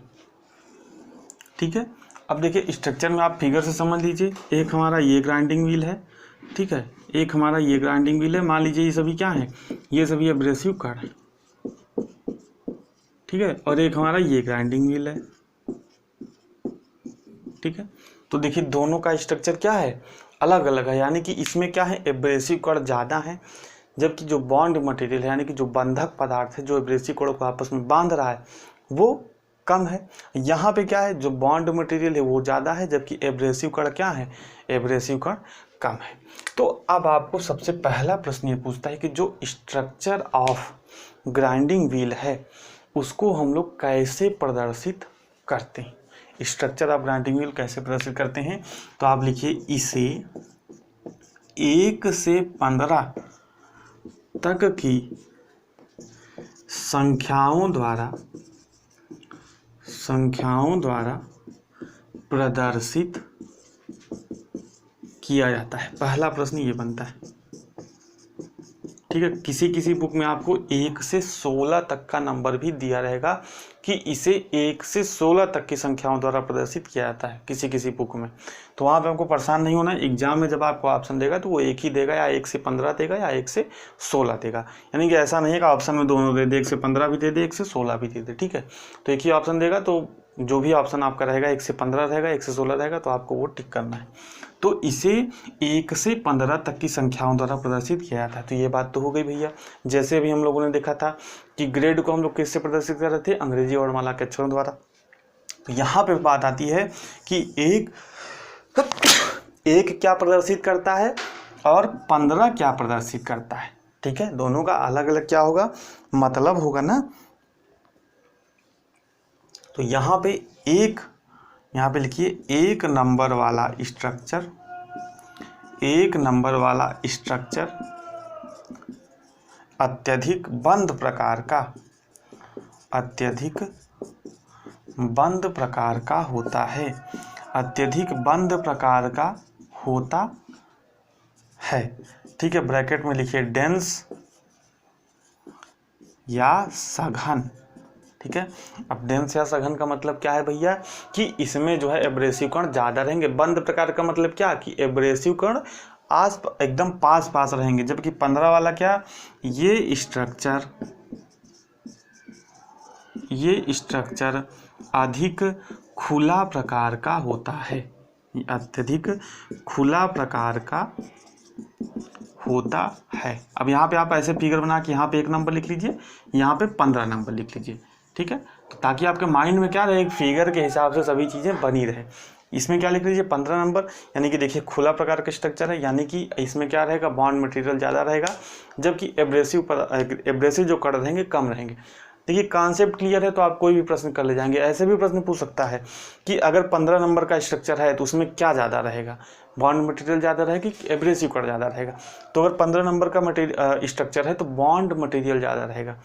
ठीक है। अब देखिए स्ट्रक्चर में आप फिगर से समझ लीजिए, एक हमारा ये ग्राइंडिंग व्हील है, ठीक है, एक हमारा ये ग्राइंडिंग व्हील है। मान लीजिए ये सभी क्या है, ये सभी एब्रेसिव कण है, ठीक है, और एक हमारा ये ग्राइंडिंग व्हील है, ठीक है। तो देखिए दोनों का स्ट्रक्चर क्या है, अलग अलग है, यानी कि इसमें क्या है, एब्रेसिव कण ज़्यादा है, जबकि जो बॉन्ड मटेरियल है, यानी कि जो बंधक पदार्थ है, जो एब्रेसिव कणों को आपस में बांध रहा है, वो कम है। यहाँ पे क्या है, जो बॉन्ड मटेरियल है वो ज़्यादा है, जबकि एब्रेसिव कण क्या है, एब्रेसिव कण कम है। तो अब आपको सबसे पहला प्रश्न ये पूछता है कि जो स्ट्रक्चर ऑफ ग्राइंडिंग व्हील है उसको हम लोग कैसे प्रदर्शित करते हैं, स्ट्रक्चर ऑफ ग्राइंडिंग व्हील कैसे प्रदर्शित करते हैं। तो आप लिखिए, इसे 1 से 15 तक की संख्याओं द्वारा प्रदर्शित किया जाता है। पहला प्रश्न ये बनता है, ठीक है। किसी किसी बुक में आपको 1 से 16 तक का नंबर भी दिया रहेगा कि इसे 1 से 16 तक की संख्याओं द्वारा प्रदर्शित किया जाता है किसी किसी बुक में। तो वहाँ पे आपको परेशान नहीं होना है। एग्जाम में जब आपको ऑप्शन देगा तो वो एक ही देगा, या 1 से 15 देगा या 1 से 16 देगा। यानी कि ऐसा नहीं है कि ऑप्शन में दोनों दे दे, 1 से 15 भी दे दे, 1 से 16 भी दे दे, ठीक है। तो एक ही ऑप्शन देगा, तो जो भी ऑप्शन आपका रहेगा 1 से 15 रहेगा, 1 से 16 रहेगा, तो आपको वो टिक करना है। तो इसे 1 से 15 तक की संख्याओं द्वारा प्रदर्शित किया जाता है। तो ये बात तो हो गई भैया। जैसे अभी हम लोगों ने देखा था कि ग्रेड को हम लोग किससे प्रदर्शित कर रहे थे, अंग्रेजी वर्णमाला के अक्षरों द्वारा। तो यहाँ पे बात आती है कि एक क्या प्रदर्शित करता है और 15 क्या प्रदर्शित करता है, ठीक है। दोनों का अलग अलग क्या होगा, मतलब होगा ना। तो यहाँ पे लिखिए एक नंबर वाला स्ट्रक्चर अत्यधिक बंद प्रकार का होता है। अत्यधिक बंद प्रकार का होता है, ठीक है। ब्रैकेट में लिखिए डेंस या सघन, ठीक है। अब डेंस या सघन का मतलब क्या है भैया, कि इसमें जो है एब्रेसिव कण ज़्यादा रहेंगे। बंद प्रकार का मतलब क्या, कि एब्रेसिव कण एकदम पास रहेंगे। जबकि 15 वाला क्या, ये स्ट्रक्चर अधिक खुला प्रकार का होता है। अत्यधिक खुला प्रकार का होता है। अब यहाँ पे आप ऐसे फिगर बना के यहाँ पे 1 नंबर लिख लीजिए, यहाँ पे 15 नंबर लिख लीजिए, ठीक है। तो ताकि आपके माइंड में क्या रहे, एक फिगर के हिसाब से सभी चीज़ें बनी रहे। इसमें क्या लिख लीजिए 15 नंबर, यानी कि देखिए खुला प्रकार का स्ट्रक्चर है, यानी कि इसमें क्या रहेगा, बॉन्ड मटेरियल ज़्यादा रहेगा, जबकि एब्रेसिव जो कण रहेंगे कम रहेंगे। देखिए कॉन्सेप्ट क्लियर है तो आप कोई भी प्रश्न कर ले जाएंगे। ऐसे भी प्रश्न पूछ सकता है कि अगर 15 नंबर का स्ट्रक्चर है तो उसमें क्या ज़्यादा रहेगा, बॉन्ड मटेरियल ज़्यादा रहेगी कि एब्रेसिव कण ज़्यादा रहेगा। तो अगर 15 नंबर का स्ट्रक्चर है तो बॉन्ड मटेरियल ज़्यादा रहेगा,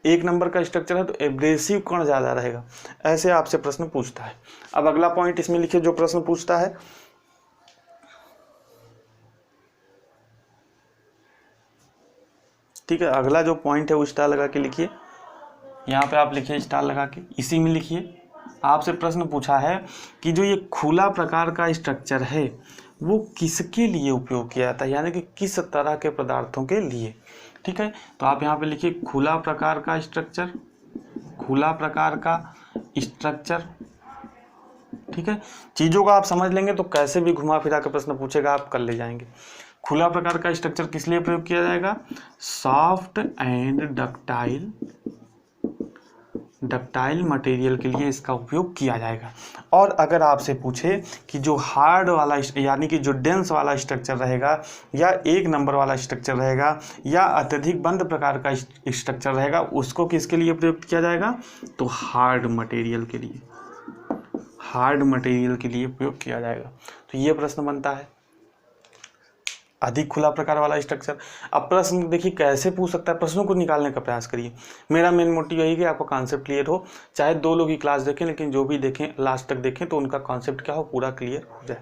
1 नंबर का स्ट्रक्चर है तो एब्रेसिव कण ज़्यादा रहेगा। ऐसे आपसे प्रश्न पूछता है। अब अगला पॉइंट इसमें लिखिए जो प्रश्न पूछता है, ठीक है। अगला जो पॉइंट है वो स्टार लगा के लिखिए, यहाँ पे आप लिखिए स्टार लगा के, इसी में लिखिए। आपसे प्रश्न पूछा है कि जो ये खुला प्रकार का स्ट्रक्चर है वो किसके लिए उपयोग किया जाता है, यानी कि किस तरह के पदार्थों के लिए, ठीक है। तो आप यहाँ पे लिखिए खुला प्रकार का स्ट्रक्चर, ठीक है। चीज़ों को आप समझ लेंगे तो कैसे भी घुमा फिरा के प्रश्न पूछेगा आप कर ले जाएंगे। खुला प्रकार का स्ट्रक्चर किस लिए प्रयोग किया जाएगा, सॉफ्ट एंड डक्टाइल मटेरियल के लिए इसका उपयोग किया जाएगा। और अगर आपसे पूछे कि जो हार्ड वाला यानी कि जो डेंस वाला स्ट्रक्चर रहेगा, या 1 नंबर वाला स्ट्रक्चर रहेगा, या अत्यधिक बंद प्रकार का स्ट्रक्चर रहेगा, उसको किसके लिए प्रयोग किया जाएगा, तो हार्ड मटेरियल के लिए प्रयोग किया जाएगा। तो ये प्रश्न बनता है, अधिक खुला प्रकार वाला स्ट्रक्चर। अब प्रश्न देखिए कैसे पूछ सकता है, प्रश्नों को निकालने का प्रयास करिए। मेरा मेन मोटिव यही कि आपका कॉन्सेप्ट क्लियर हो, चाहे 2 लोग ही क्लास देखें, लेकिन जो भी देखें लास्ट तक देखें तो उनका कॉन्सेप्ट क्या हो, पूरा क्लियर हो जाए।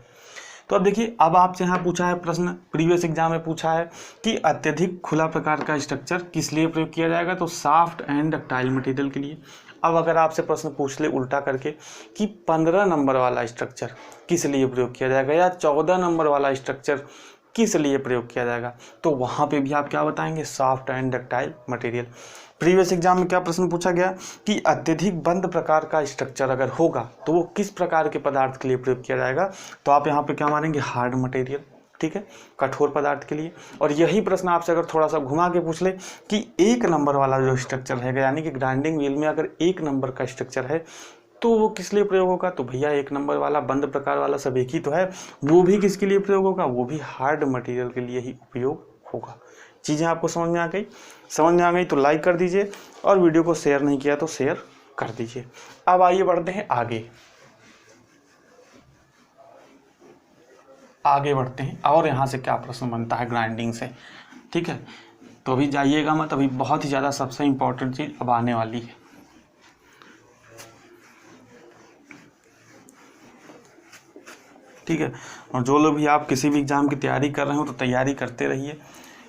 तो अब देखिए, अब आपसे यहाँ पूछा है प्रश्न, प्रीवियस एग्जाम में पूछा है कि अत्यधिक खुला प्रकार का स्ट्रक्चर किस लिए प्रयोग किया जाएगा, तो सॉफ्ट एंड डक्टाइल मटेरियल के लिए। अब अगर आपसे प्रश्न पूछ ले उल्टा करके कि 15 नंबर वाला स्ट्रक्चर किस लिए प्रयोग किया जाएगा, या 14 नंबर वाला स्ट्रक्चर किस लिए प्रयोग किया जाएगा, तो वहाँ पे भी आप क्या बताएंगे, soft and ductile material. Previous exam में क्या प्रश्न पूछा गया कि अत्यधिक बंद प्रकार का स्ट्रक्चर अगर होगा तो वो किस प्रकार के पदार्थ के लिए प्रयोग किया जाएगा, तो आप यहाँ पे क्या मानेंगे, हार्ड मटेरियल, ठीक है, कठोर पदार्थ के लिए। और यही प्रश्न आपसे अगर थोड़ा सा घुमा के पूछ ले कि 1 नंबर वाला जो स्ट्रक्चर रहेगा, यानी कि ग्राइंडिंग व्हील में अगर 1 नंबर का स्ट्रक्चर है तो वो किस लिए प्रयोग होगा, तो भैया 1 नंबर वाला बंद प्रकार वाला सब एक ही तो है, वो भी किसके लिए प्रयोग होगा, वो भी हार्ड मटेरियल के लिए ही उपयोग होगा। चीज़ें आपको समझ में आ गई तो लाइक कर दीजिए, और वीडियो को शेयर नहीं किया तो शेयर कर दीजिए। अब आइए बढ़ते हैं आगे बढ़ते हैं और यहाँ से क्या प्रश्न बनता है ग्राइंडिंग से, ठीक है। तो अभी जाइएगा मत, अभी बहुत ही ज़्यादा सबसे इम्पोर्टेंट चीज़ अब आने वाली है। ठीक है, और जो लोग भी आप किसी भी एग्ज़ाम की तैयारी कर रहे हो तो तैयारी करते रहिए,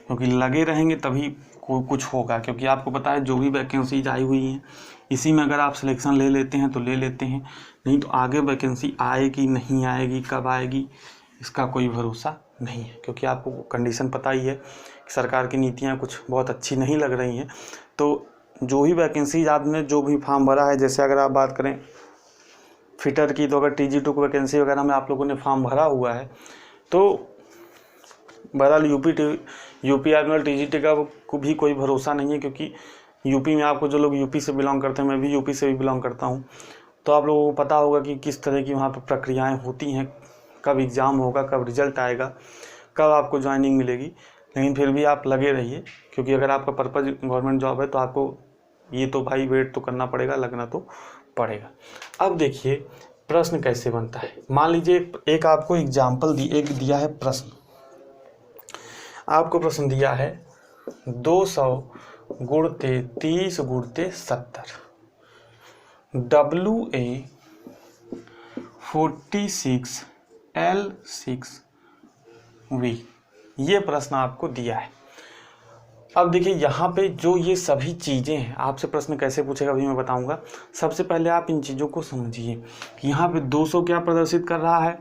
क्योंकि लगे रहेंगे तभी कुछ होगा। क्योंकि आपको पता है जो भी वैकेंसीज आई हुई हैं इसी में अगर आप सिलेक्शन ले लेते हैं तो ले लेते हैं, नहीं तो आगे वैकेंसी आएगी नहीं आएगी, कब आएगी, इसका कोई भरोसा नहीं है। क्योंकि आपको कंडीशन पता ही है कि सरकार की नीतियाँ कुछ बहुत अच्छी नहीं लग रही हैं। तो जो ही वैकेंसीज आपने जो भी फॉर्म भरा है, जैसे अगर आप बात करें फिटर की, तो अगर TG2 की वैकेंसी वगैरह में आप लोगों ने फॉर्म भरा हुआ है तो बहरहाल यूपी आर्मी TGT का को भी कोई भरोसा नहीं है। क्योंकि यूपी में आपको जो लोग यूपी से बिलोंग करते हैं, मैं भी यूपी से भी बिलोंग करता हूँ, तो आप लोगों को पता होगा कि किस तरह की वहाँ पर प्रक्रियाएँ होती हैं, कब एग्ज़ाम होगा, कब रिजल्ट आएगा, कब आपको ज्वाइनिंग मिलेगी। लेकिन फिर भी आप लगे रहिए, क्योंकि अगर आपका पर्पज़ गवर्नमेंट जॉब है तो आपको ये तो भाई वेट तो करना पड़ेगा, लगना तो पड़ेगा। अब देखिए प्रश्न कैसे बनता है। मान लीजिए एक आपको एग्जाम्पल एक दिया है प्रश्न, आपको प्रश्न दिया है 200 गुणते 30 गुणते 70 WA 46 L6 V, ये प्रश्न आपको दिया है। अब देखिए यहाँ पे जो ये सभी चीज़ें हैं, आपसे प्रश्न कैसे पूछेगा अभी मैं बताऊंगा। सबसे पहले आप इन चीज़ों को समझिए कि यहाँ पे 200 क्या प्रदर्शित कर रहा है,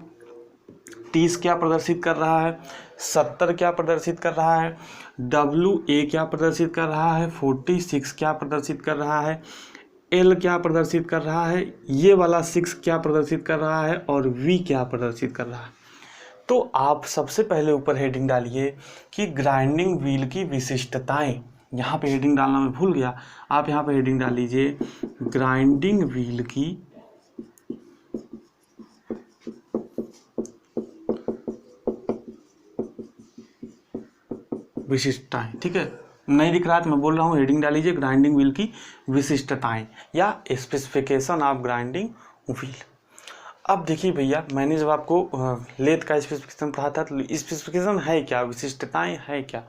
30 क्या प्रदर्शित कर रहा है, 70 क्या प्रदर्शित कर रहा है, WA क्या प्रदर्शित कर रहा है, 46 क्या प्रदर्शित कर रहा है, L क्या प्रदर्शित कर रहा है, ये वाला 6 क्या प्रदर्शित कर रहा है, और V क्या प्रदर्शित कर रहा है। तो आप सबसे पहले ऊपर हेडिंग डालिए कि ग्राइंडिंग व्हील की विशिष्टताएं। यहाँ पे हेडिंग डालना मैं भूल गया, आप यहाँ पे हेडिंग डाल लीजिए ग्राइंडिंग व्हील की विशिष्टताएं। ठीक है, नहीं दिख रहा तो मैं बोल रहा हूँ, हेडिंग डाल लीजिए ग्राइंडिंग व्हील की विशिष्टताएं या स्पेसिफिकेशन ऑफ ग्राइंडिंग व्हील। अब देखिए भैया, मैंने जब आपको लेथ का स्पेसिफिकेशन पढ़ा था तो स्पेसिफिकेशन है क्या, विशिष्टताएं है क्या,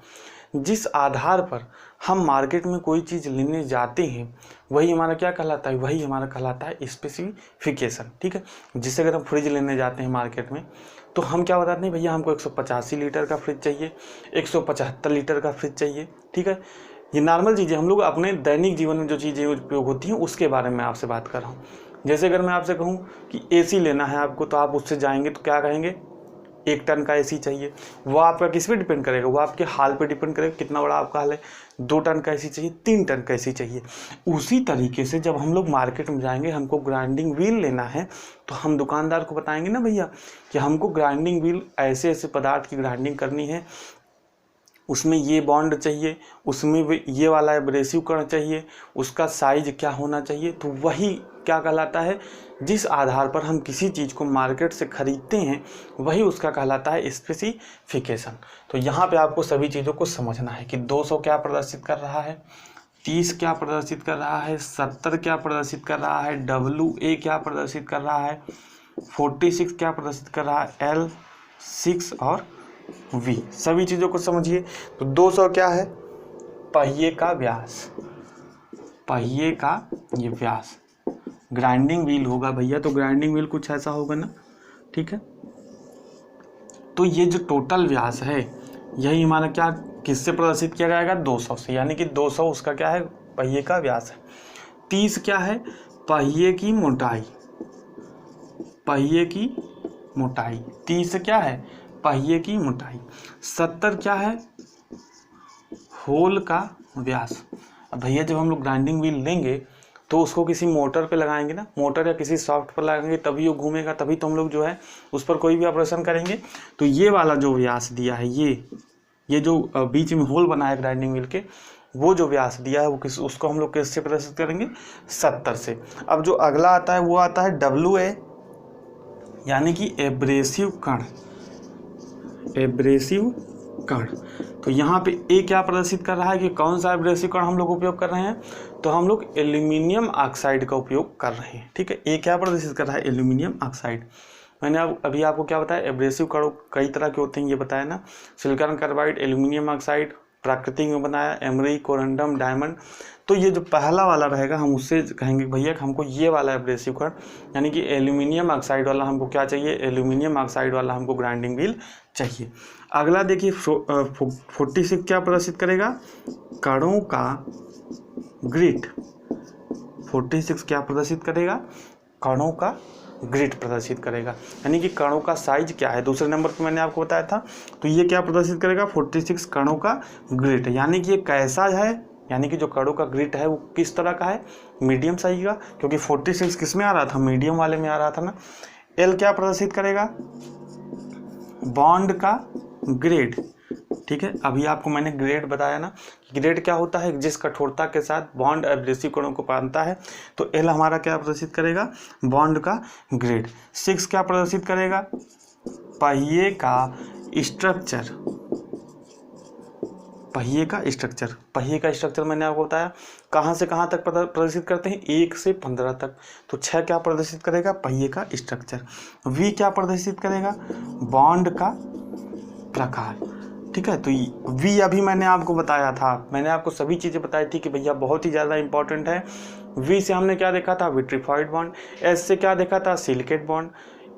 जिस आधार पर हम मार्केट में कोई चीज़ लेने जाते हैं वही हमारा क्या कहलाता है, वही हमारा कहलाता है स्पेसिफिकेशन। ठीक है, जिससे अगर हम फ्रिज लेने जाते हैं मार्केट में तो हम क्या बताते हैं, भैया हमको 185 लीटर का फ्रिज चाहिए, 175 लीटर का फ्रिज चाहिए। ठीक है, ये नॉर्मल चीज़ें हम लोग अपने दैनिक जीवन में जो चीज़ें उपयोग होती हैं उसके बारे में आपसे बात कर रहा हूँ। जैसे अगर मैं आपसे कहूँ कि AC लेना है आपको, तो आप उससे जाएंगे तो क्या कहेंगे, 1 टन का AC चाहिए। वो आपका किस पे डिपेंड करेगा, वो आपके हाल पे डिपेंड करेगा, कितना बड़ा आपका हाल है। 2 टन का AC चाहिए, 3 टन का AC चाहिए। उसी तरीके से जब हम लोग मार्केट में जाएंगे, हमको ग्राइंडिंग व्हील लेना है तो हम दुकानदार को बताएंगे ना भैया कि हमको ग्राइंडिंग व्हील ऐसे ऐसे पदार्थ की ग्राइंडिंग करनी है, उसमें ये बॉन्ड चाहिए, उसमें ये वाला एब्रेसिव कण चाहिए, उसका साइज क्या होना चाहिए। तो वही क्या कहलाता है, जिस आधार पर हम किसी चीज़ को मार्केट से खरीदते हैं वही उसका कहलाता है स्पेसिफिकेशन। तो यहाँ पे आपको सभी चीज़ों को समझना है कि 200 क्या प्रदर्शित कर रहा है, 30 क्या प्रदर्शित कर रहा है, 70 क्या प्रदर्शित कर रहा है, WA क्या प्रदर्शित कर रहा है, 46 क्या प्रदर्शित कर रहा है, L6 और V, सभी चीज़ों को समझिए। तो 200 क्या है, पहिए का व्यास, पहिए का ये व्यास ग्राइंडिंग व्हील होगा भैया। तो ग्राइंडिंग व्हील कुछ ऐसा होगा ना। ठीक है, तो ये जो टोटल व्यास है यही हमारा क्या किससे प्रदर्शित किया जाएगा, 200 से, यानी कि 200 उसका क्या है, पहिए का व्यास है। 30 क्या है, पहिए की मोटाई, पहिए की मोटाई 30 क्या है, पहिए की मोटाई। 70 क्या है, होल का व्यास। अब भैया जब हम लोग ग्राइंडिंग व्हील लेंगे तो उसको किसी मोटर पे लगाएंगे ना, मोटर या किसी सॉफ्ट पर लगाएंगे तभी वो घूमेगा, तभी तो हम लोग जो है उस पर कोई भी ऑपरेशन करेंगे। तो ये वाला जो व्यास दिया है, ये जो बीच में होल बना है ग्राइंडिंग व्हील के, वो जो व्यास दिया है वो उसको हम लोग किससे प्रदर्शित करेंगे, 70 से। अब जो अगला आता है वो आता है WA, यानी कि एब्रेसिव कण, एब्रेसिव कण। तो यहाँ पे A क्या प्रदर्शित कर रहा है कि कौन सा एब्रेसिव कण हम लोग उपयोग कर रहे हैं, तो हम लोग एल्यूमिनियम ऑक्साइड का उपयोग कर रहे हैं। ठीक है, A क्या प्रदर्शित कर रहा है, एल्यूमिनियम ऑक्साइड। मैंने अभी आपको क्या बताया, एब्रेसिव कण कई तरह के होते हैं ये बताया ना, सिलिकॉन कार्बाइड, एल्यूमिनियम ऑक्साइड, प्राकृतिक में बनाया, एमरी, कोरंडम, डायमंड। तो ये जो पहला वाला रहेगा हम उससे कहेंगे भैया हमको ये वाला एब्रेसिव कण यानी कि एल्यूमिनियम ऑक्साइड वाला हमको क्या चाहिए, एल्यूमिनियम ऑक्साइड वाला हमको ग्राइंडिंग व्हील चाहिए। अगला देखिए 46 क्या प्रदर्शित करेगा, कणों का ग्रिड। 46 क्या प्रदर्शित करेगा, कणों का ग्रिड प्रदर्शित करेगा, यानी कि कणों का साइज क्या है। दूसरे नंबर पे मैंने आपको बताया था, तो ये क्या प्रदर्शित करेगा, 46 कणों का ग्रिड, यानी कि ये कैसा है, यानी कि जो कणों का ग्रिड है वो किस तरह का है, मीडियम साइज का, क्योंकि 46 किस में आ रहा था, मीडियम वाले में आ रहा था ना। एल क्या प्रदर्शित करेगा, बॉन्ड का ग्रेड। ठीक है, अभी आपको मैंने ग्रेड बताया ना, ग्रेड क्या होता है, जिस कठोरता के साथ बॉन्ड एब्रेसिव कणों को बांधता है। तो एल हमारा क्या प्रदर्शित करेगा, बॉन्ड का ग्रेड। 6 क्या प्रदर्शित करेगा, पहिए का स्ट्रक्चर। पहिए का स्ट्रक्चर, पहिए का स्ट्रक्चर मैंने आपको बताया कहाँ से कहाँ तक प्रदर्शित करते हैं, 1 से 15 तक। तो 6 क्या प्रदर्शित करेगा, पहिए का स्ट्रक्चर। वी क्या प्रदर्शित करेगा, बॉन्ड का प्रकार। ठीक है, तो वी अभी मैंने आपको बताया था, मैंने आपको सभी चीज़ें बताई थी कि भैया बहुत ही ज़्यादा इंपॉर्टेंट है। वी से हमने क्या देखा था, विट्रीफाइड बॉन्ड। एस से क्या देखा था, सिलिकेट बॉन्ड।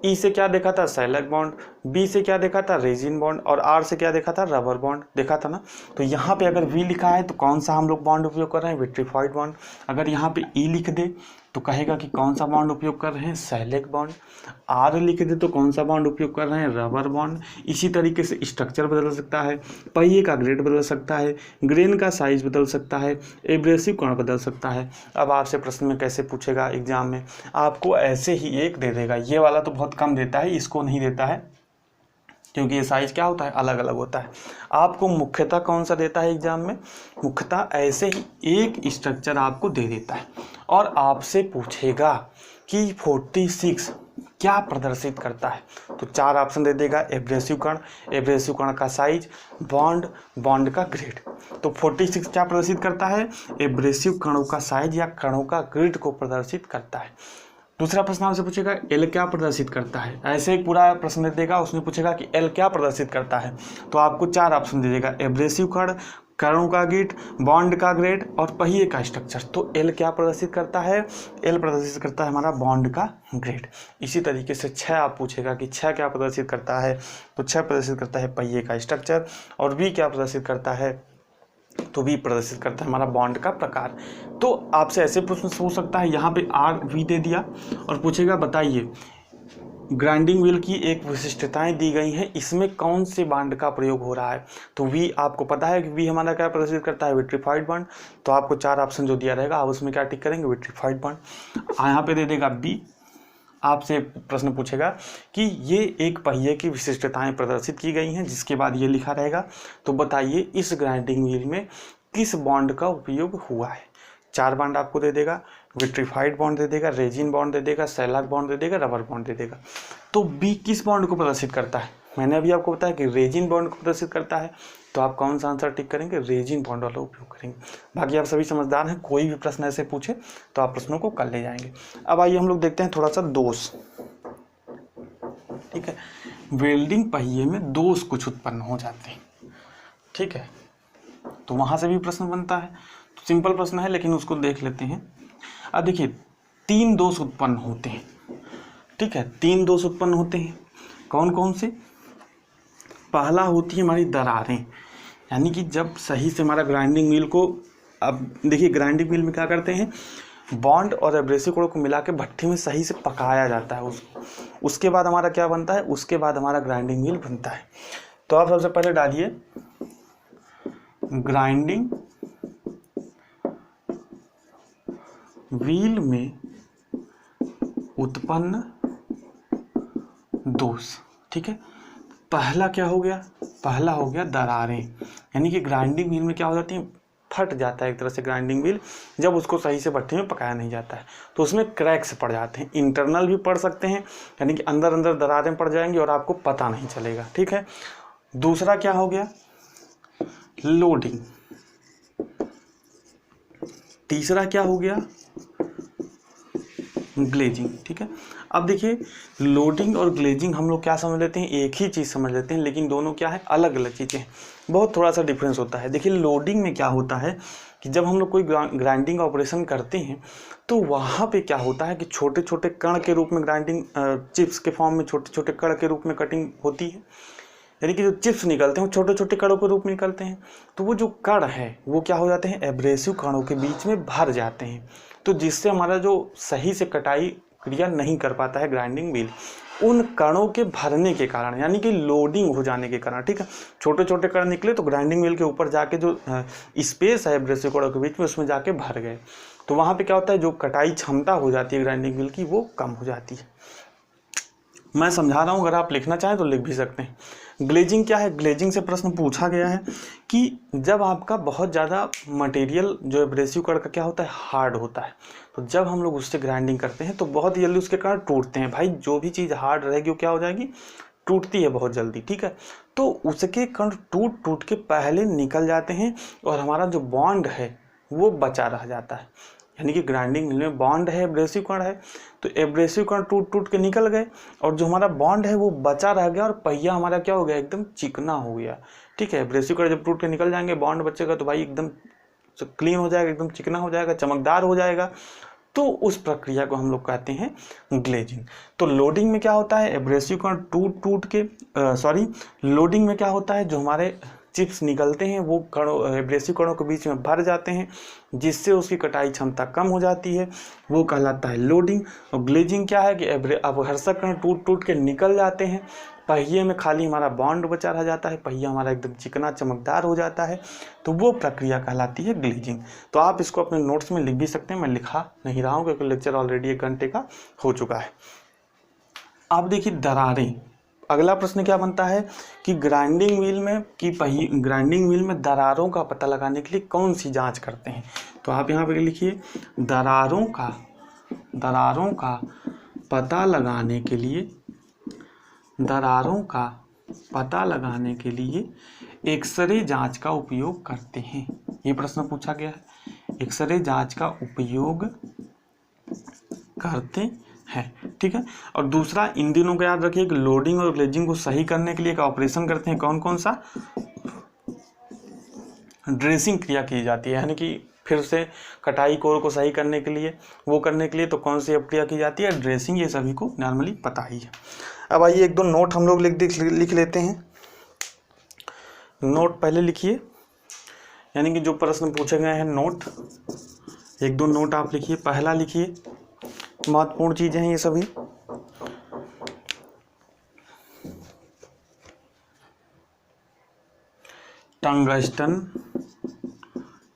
ई से क्या देखा था, सैलक बॉन्ड। बी से क्या देखा था, रेजिन बॉन्ड। और आर से क्या देखा था, रबर बॉन्ड देखा था ना। तो यहाँ पे अगर वी लिखा है तो कौन सा हम लोग बॉन्ड उपयोग कर रहे हैं, विट्रीफाइड बॉन्ड। अगर यहाँ पे ई लिख दे तो कहेगा कि कौन सा बॉन्ड उपयोग कर रहे हैं, सैलिक बॉन्ड। आर लिख दे तो कौन सा बॉन्ड उपयोग कर रहे हैं, रबर बॉन्ड। इसी तरीके से स्ट्रक्चर बदल सकता है, पहिए का ग्रेड बदल सकता है, ग्रेन का साइज बदल सकता है, एब्रेसिव कण बदल सकता है। अब आपसे प्रश्न में कैसे पूछेगा एग्जाम में, आपको ऐसे ही एक दे देगा, ये वाला तो बहुत कम देता है, इसको नहीं देता है क्योंकि ये साइज क्या होता है, अलग अलग होता है। आपको मुख्यतः कौन सा देता है एग्जाम में, मुख्यतः ऐसे ही एक स्ट्रक्चर आपको दे देता है और आपसे पूछेगा कि 46 क्या प्रदर्शित करता है। तो 4 ऑप्शन दे देगा, एब्रेसिव कण, एब्रेसिव कण का साइज, बॉन्ड, बॉन्ड का ग्रिड। तो 46 क्या प्रदर्शित करता है, एब्रेसिव कणों का साइज या कणों का ग्रिड को प्रदर्शित करता है। दूसरा प्रश्न आपसे पूछेगा एल क्या प्रदर्शित करता है, ऐसे एक पूरा प्रश्न दे देगा, उसमें पूछेगा कि एल क्या प्रदर्शित करता है। तो आपको 4 ऑप्शन दे देगा, एब्रेसिव कण, कणों का ग्रिड, बॉन्ड का ग्रेड और पहिए का स्ट्रक्चर। तो एल क्या प्रदर्शित करता है, एल प्रदर्शित करता है हमारा बॉन्ड का ग्रेड। इसी तरीके से 6 आप पूछेगा कि 6 क्या प्रदर्शित करता है, तो 6 प्रदर्शित करता है पहिए का स्ट्रक्चर। और वी क्या प्रदर्शित करता है, तो वी प्रदर्शित करता है हमारा बॉन्ड का प्रकार। तो आपसे ऐसे प्रश्न पूछ सकता है, यहाँ पे आर वी दे दिया और पूछेगा बताइए ग्राइंडिंग व्हील की एक विशिष्टताएं दी गई हैं, इसमें कौन से बॉन्ड का प्रयोग हो रहा है। तो वी आपको पता है कि वी हमारा क्या प्रदर्शित करता है, विट्रीफाइड बॉन्ड। तो आपको 4 ऑप्शन जो दिया रहेगा आप उसमें क्या टिक करेंगे, विट्रीफाइड बॉन्ड। यहाँ पे दे देगा बी, आपसे प्रश्न पूछेगा कि ये एक पहिए की विशिष्टताएं प्रदर्शित की गई हैं, जिसके बाद ये लिखा रहेगा तो बताइए इस ग्राइंडिंग व्हील में किस बॉन्ड का उपयोग हुआ है। 4 बॉन्ड आपको दे देगा, विट्रीफाइड बॉन्ड दे देगा, रेजिन बॉन्ड दे देगा, सैलक बॉन्ड दे देगा, रबर बॉन्ड दे देगा। तो बी किस बॉन्ड को प्रदर्शित करता है, मैंने अभी आपको बताया कि रेजिन बॉन्ड को प्रदर्शित करता है। तो आप कौन सा आंसर टिक करेंगे, रेजिन बॉन्ड वाला उपयोग करेंगे। बाकी आप सभी समझदार हैं, कोई भी प्रश्न ऐसे पूछे तो आप प्रश्नों को कर ले जाएंगे। अब आइए हम लोग देखते हैं थोड़ा सा दोष। ठीक है, वेल्डिंग पहिए में दोष कुछ उत्पन्न हो जाते हैं। ठीक है, तो वहां से भी प्रश्न बनता है। तो सिंपल प्रश्न है लेकिन उसको देख लेते हैं। अब देखिए 3 दोष उत्पन्न होते हैं। ठीक है, 3 दोष उत्पन्न होते हैं, कौन कौन से। पहला होती है हमारी दरारें, यानी कि जब सही से हमारा ग्राइंडिंग व्हील को, अब देखिए ग्राइंडिंग व्हील में क्या करते हैं, बॉन्ड और एब्रेसिव कणों को मिला के भट्ठी में सही से पकाया जाता है उसके बाद हमारा क्या बनता है, उसके बाद हमारा ग्राइंडिंग व्हील बनता है। तो आप सबसे पहले डालिए ग्राइंडिंग व्हील में उत्पन्न दोष। ठीक है, पहला क्या हो गया, पहला हो गया दरारें, यानी कि ग्राइंडिंग व्हील में क्या हो जाती है, फट जाता है एक तरह से ग्राइंडिंग व्हील, जब उसको सही से भट्ठी में पकाया नहीं जाता है तो उसमें क्रैक्स पड़ जाते हैं। इंटरनल भी पड़ सकते हैं, यानी कि अंदर अंदर दरारें पड़ जाएंगी और आपको पता नहीं चलेगा। ठीक है, दूसरा क्या हो गया, लोडिंग। तीसरा क्या हो गया, ग्लेजिंग। ठीक है, अब देखिए लोडिंग और ग्लेजिंग हम लोग क्या समझ लेते हैं, एक ही चीज़ समझ लेते हैं, लेकिन दोनों क्या है, अलग अलग चीज़ें हैं, बहुत थोड़ा सा डिफरेंस होता है। देखिए लोडिंग में क्या होता है कि जब हम लोग कोई ग्राइंडिंग ऑपरेशन करते हैं तो वहाँ पे क्या होता है कि छोटे छोटे कण के रूप में ग्राइंडिंग चिप्स के फॉर्म में छोटे छोटे कण के रूप में कटिंग होती है, यानी कि जो चिप्स निकलते हैं वो छोटे छोटे कणों के रूप में निकलते हैं। तो वो जो कण है वो क्या हो जाते हैं, एब्रेसिव कणों के बीच में भर जाते हैं, तो जिससे हमारा जो सही से कटाई क्रिया नहीं कर पाता है ग्राइंडिंग व्हील, उन कणों के भरने के कारण, यानी कि लोडिंग हो जाने के कारण। ठीक है, छोटे छोटे कण निकले तो ग्राइंडिंग व्हील के ऊपर जाके जो स्पेस है एब्रेसिव कणों के बीच में उसमें जाके भर गए, तो वहाँ पे क्या होता है, जो कटाई क्षमता हो जाती है ग्राइंडिंग व्हील की वो कम हो जाती है। मैं समझा रहा हूँ, अगर आप लिखना चाहें तो लिख भी सकते हैं। ग्लेजिंग क्या है, ग्लेजिंग से प्रश्न पूछा गया है कि जब आपका बहुत ज़्यादा मटेरियल जो एब्रेसिव कण का क्या होता है, हार्ड होता है, तो जब हम लोग उससे ग्राइंडिंग करते हैं तो बहुत जल्दी उसके कण टूटते हैं। भाई जो भी चीज़ हार्ड रहेगी वो क्या हो जाएगी, टूटती है बहुत जल्दी। ठीक है, तो उसके कण टूट टूट के पहले निकल जाते हैं और हमारा जो बॉन्ड है वो बचा रह जाता है, यानी कि ग्राइंडिंग में बॉन्ड है, एब्रेसिव कण है, तो एब्रेसिव कण टूट टूट के निकल गए और जो हमारा बॉन्ड है वो बचा रह गया और पहिया हमारा क्या हो गया, एकदम चिकना हो गया। ठीक है, एब्रेसिव कण जब टूट के निकल जाएंगे, बॉन्ड बचेगा तो भाई एकदम क्लीन हो जाएगा, एकदम चिकना हो जाएगा, चमकदार हो जाएगा, तो उस प्रक्रिया को हम लोग कहते हैं ग्लेजिंग। तो लोडिंग में क्या होता है, एब्रेसिव कण टूट टूट के लोडिंग में क्या होता है, जो हमारे चिप्स निकलते हैं वो कणों एब्रेसिव कणों के बीच में भर जाते हैं, जिससे उसकी कटाई क्षमता कम हो जाती है, वो कहलाता है लोडिंग। और ग्लेजिंग क्या है कि अपघर्षक कण टूट टूट के निकल जाते हैं, पहिए में खाली हमारा बॉन्ड बचा रह जाता है, पहिया हमारा एकदम चिकना चमकदार हो जाता है, तो वो प्रक्रिया कहलाती है ग्लेजिंग। तो आप इसको अपने नोट्स में लिख भी सकते हैं, मैं लिखा नहीं रहा हूँ क्योंकि लेक्चर ऑलरेडी 1 घंटे का हो चुका है। अब देखिए दरारें, अगला प्रश्न क्या बनता है कि ग्राइंडिंग व्हील में दरारों का पता लगाने के लिए कौन सी जांच करते हैं। तो आप यहाँ पे लिखिए दरारों का पता लगाने के लिए एक्सरे जांच का उपयोग करते हैं। ये प्रश्न पूछा गया है, एक्सरे जांच का उपयोग करते है। ठीक है, और दूसरा इन दिनों को याद रखिए कि लोडिंग और ग्लेजिंग को सही करने के लिए एक ऑपरेशन करते हैं, कौन कौन सा, ड्रेसिंग क्रिया की जाती है, यानी कि फिर से कटाई कोर को सही करने के लिए तो कौन सी क्रिया की जाती है, ड्रेसिंग। ये सभी को नॉर्मली पता ही है। अब आइए 1-2 नोट हम लोग लिख लेते हैं। नोट पहले लिखिए, यानी कि जो प्रश्न पूछे गए हैं नोट, 1-2 नोट आप लिखिए। पहला लिखिए, महत्वपूर्ण चीजें हैं ये सभी।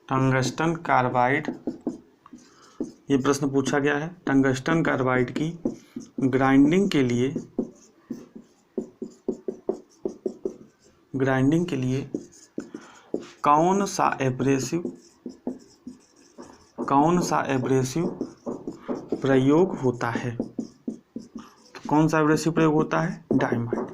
टंगस्टन कार्बाइड, ये प्रश्न पूछा गया है। टंगस्टन कार्बाइड की ग्राइंडिंग के लिए कौन सा एब्रेसिव प्रयोग होता है, तो कौन सा एब्रेसिव प्रयोग होता है, डायमंड।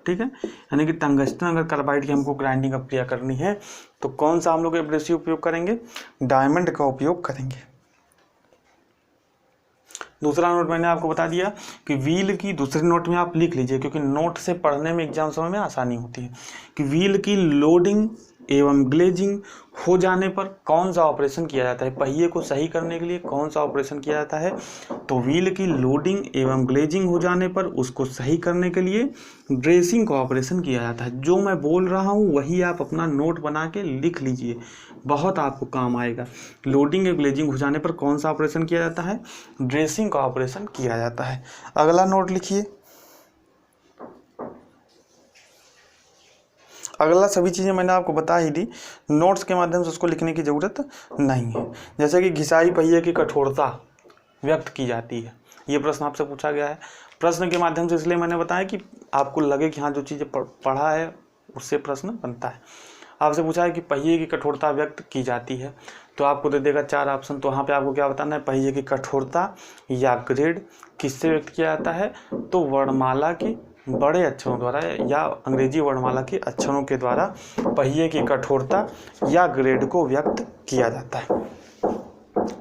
ठीक है, यानी कि टंगस्टन अगर कार्बाइड की हमको ग्राइंडिंग क्रिया करनी है तो कौन सा हम लोग एब्रेसिव उपयोग करेंगे, डायमंड का उपयोग करेंगे। दूसरा नोट मैंने आपको बता दिया कि व्हील की, दूसरे नोट में आप लिख लीजिए क्योंकि नोट से पढ़ने में एग्जाम समय में आसानी होती है, कि व्हील की लोडिंग एवं ग्लेजिंग हो जाने पर कौन सा ऑपरेशन किया जाता है, पहिए को सही करने के लिए कौन सा ऑपरेशन किया जाता है। तो व्हील की लोडिंग एवं ग्लेजिंग हो जाने पर उसको सही करने के लिए ड्रेसिंग का ऑपरेशन किया जाता है। जो मैं बोल रहा हूँ वही आप अपना नोट बना के लिख लीजिए, बहुत आपको काम आएगा। लोडिंग एवं ग्लेजिंग हो जाने पर कौन सा ऑपरेशन किया जाता है, ड्रेसिंग का ऑपरेशन किया जाता है। अगला नोट लिखिए, अगला सभी चीज़ें मैंने आपको बता ही दी, नोट्स के माध्यम से उसको लिखने की ज़रूरत नहीं है। जैसे कि घिसाई पहिए की कठोरता व्यक्त की जाती है, ये प्रश्न आपसे पूछा गया है। प्रश्न के माध्यम से इसलिए मैंने बताया कि आपको लगे कि हाँ जो चीज़ें पढ़ा है उससे प्रश्न बनता है। आपसे पूछा है कि पहिए की कठोरता व्यक्त की जाती है, तो आपको दे देगा 4 ऑप्शन, तो वहाँ पे आपको क्या बताना है, पहिए की कठोरता या ग्रेड किससे व्यक्त किया जाता है, तो वर्णमाला के बड़े अक्षरों द्वारा या अंग्रेजी वर्णमाला के अक्षरों के द्वारा पहिए की कठोरता या ग्रेड को व्यक्त किया जाता है।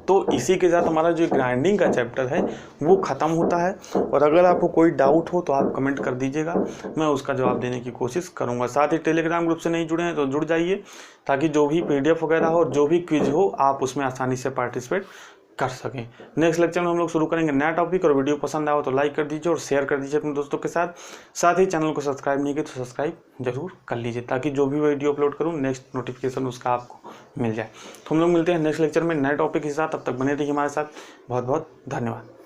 तो इसी के साथ हमारा जो ग्राइंडिंग का चैप्टर है वो ख़त्म होता है। और अगर आपको कोई डाउट हो तो आप कमेंट कर दीजिएगा, मैं उसका जवाब देने की कोशिश करूँगा। साथ ही टेलीग्राम ग्रुप से नहीं जुड़े हैं तो जुड़ जाइए, ताकि जो भी PDF वगैरह हो और जो भी क्विज हो आप उसमें आसानी से पार्टिसिपेट कर सकें। नेक्स्ट लेक्चर में हम लोग शुरू करेंगे नया टॉपिक, और वीडियो पसंद आए तो लाइक कर दीजिए और शेयर कर दीजिए अपने दोस्तों के साथ। साथ ही चैनल को सब्सक्राइब नहीं किया तो सब्सक्राइब जरूर कर लीजिए, ताकि जो भी वीडियो अपलोड करूँ नेक्स्ट नोटिफिकेशन उसका आपको मिल जाए। तो हम लोग मिलते हैं नेक्स्ट लेक्चर में नए टॉपिक के साथ, तब तक बने रहिए हमारे साथ। बहुत बहुत धन्यवाद।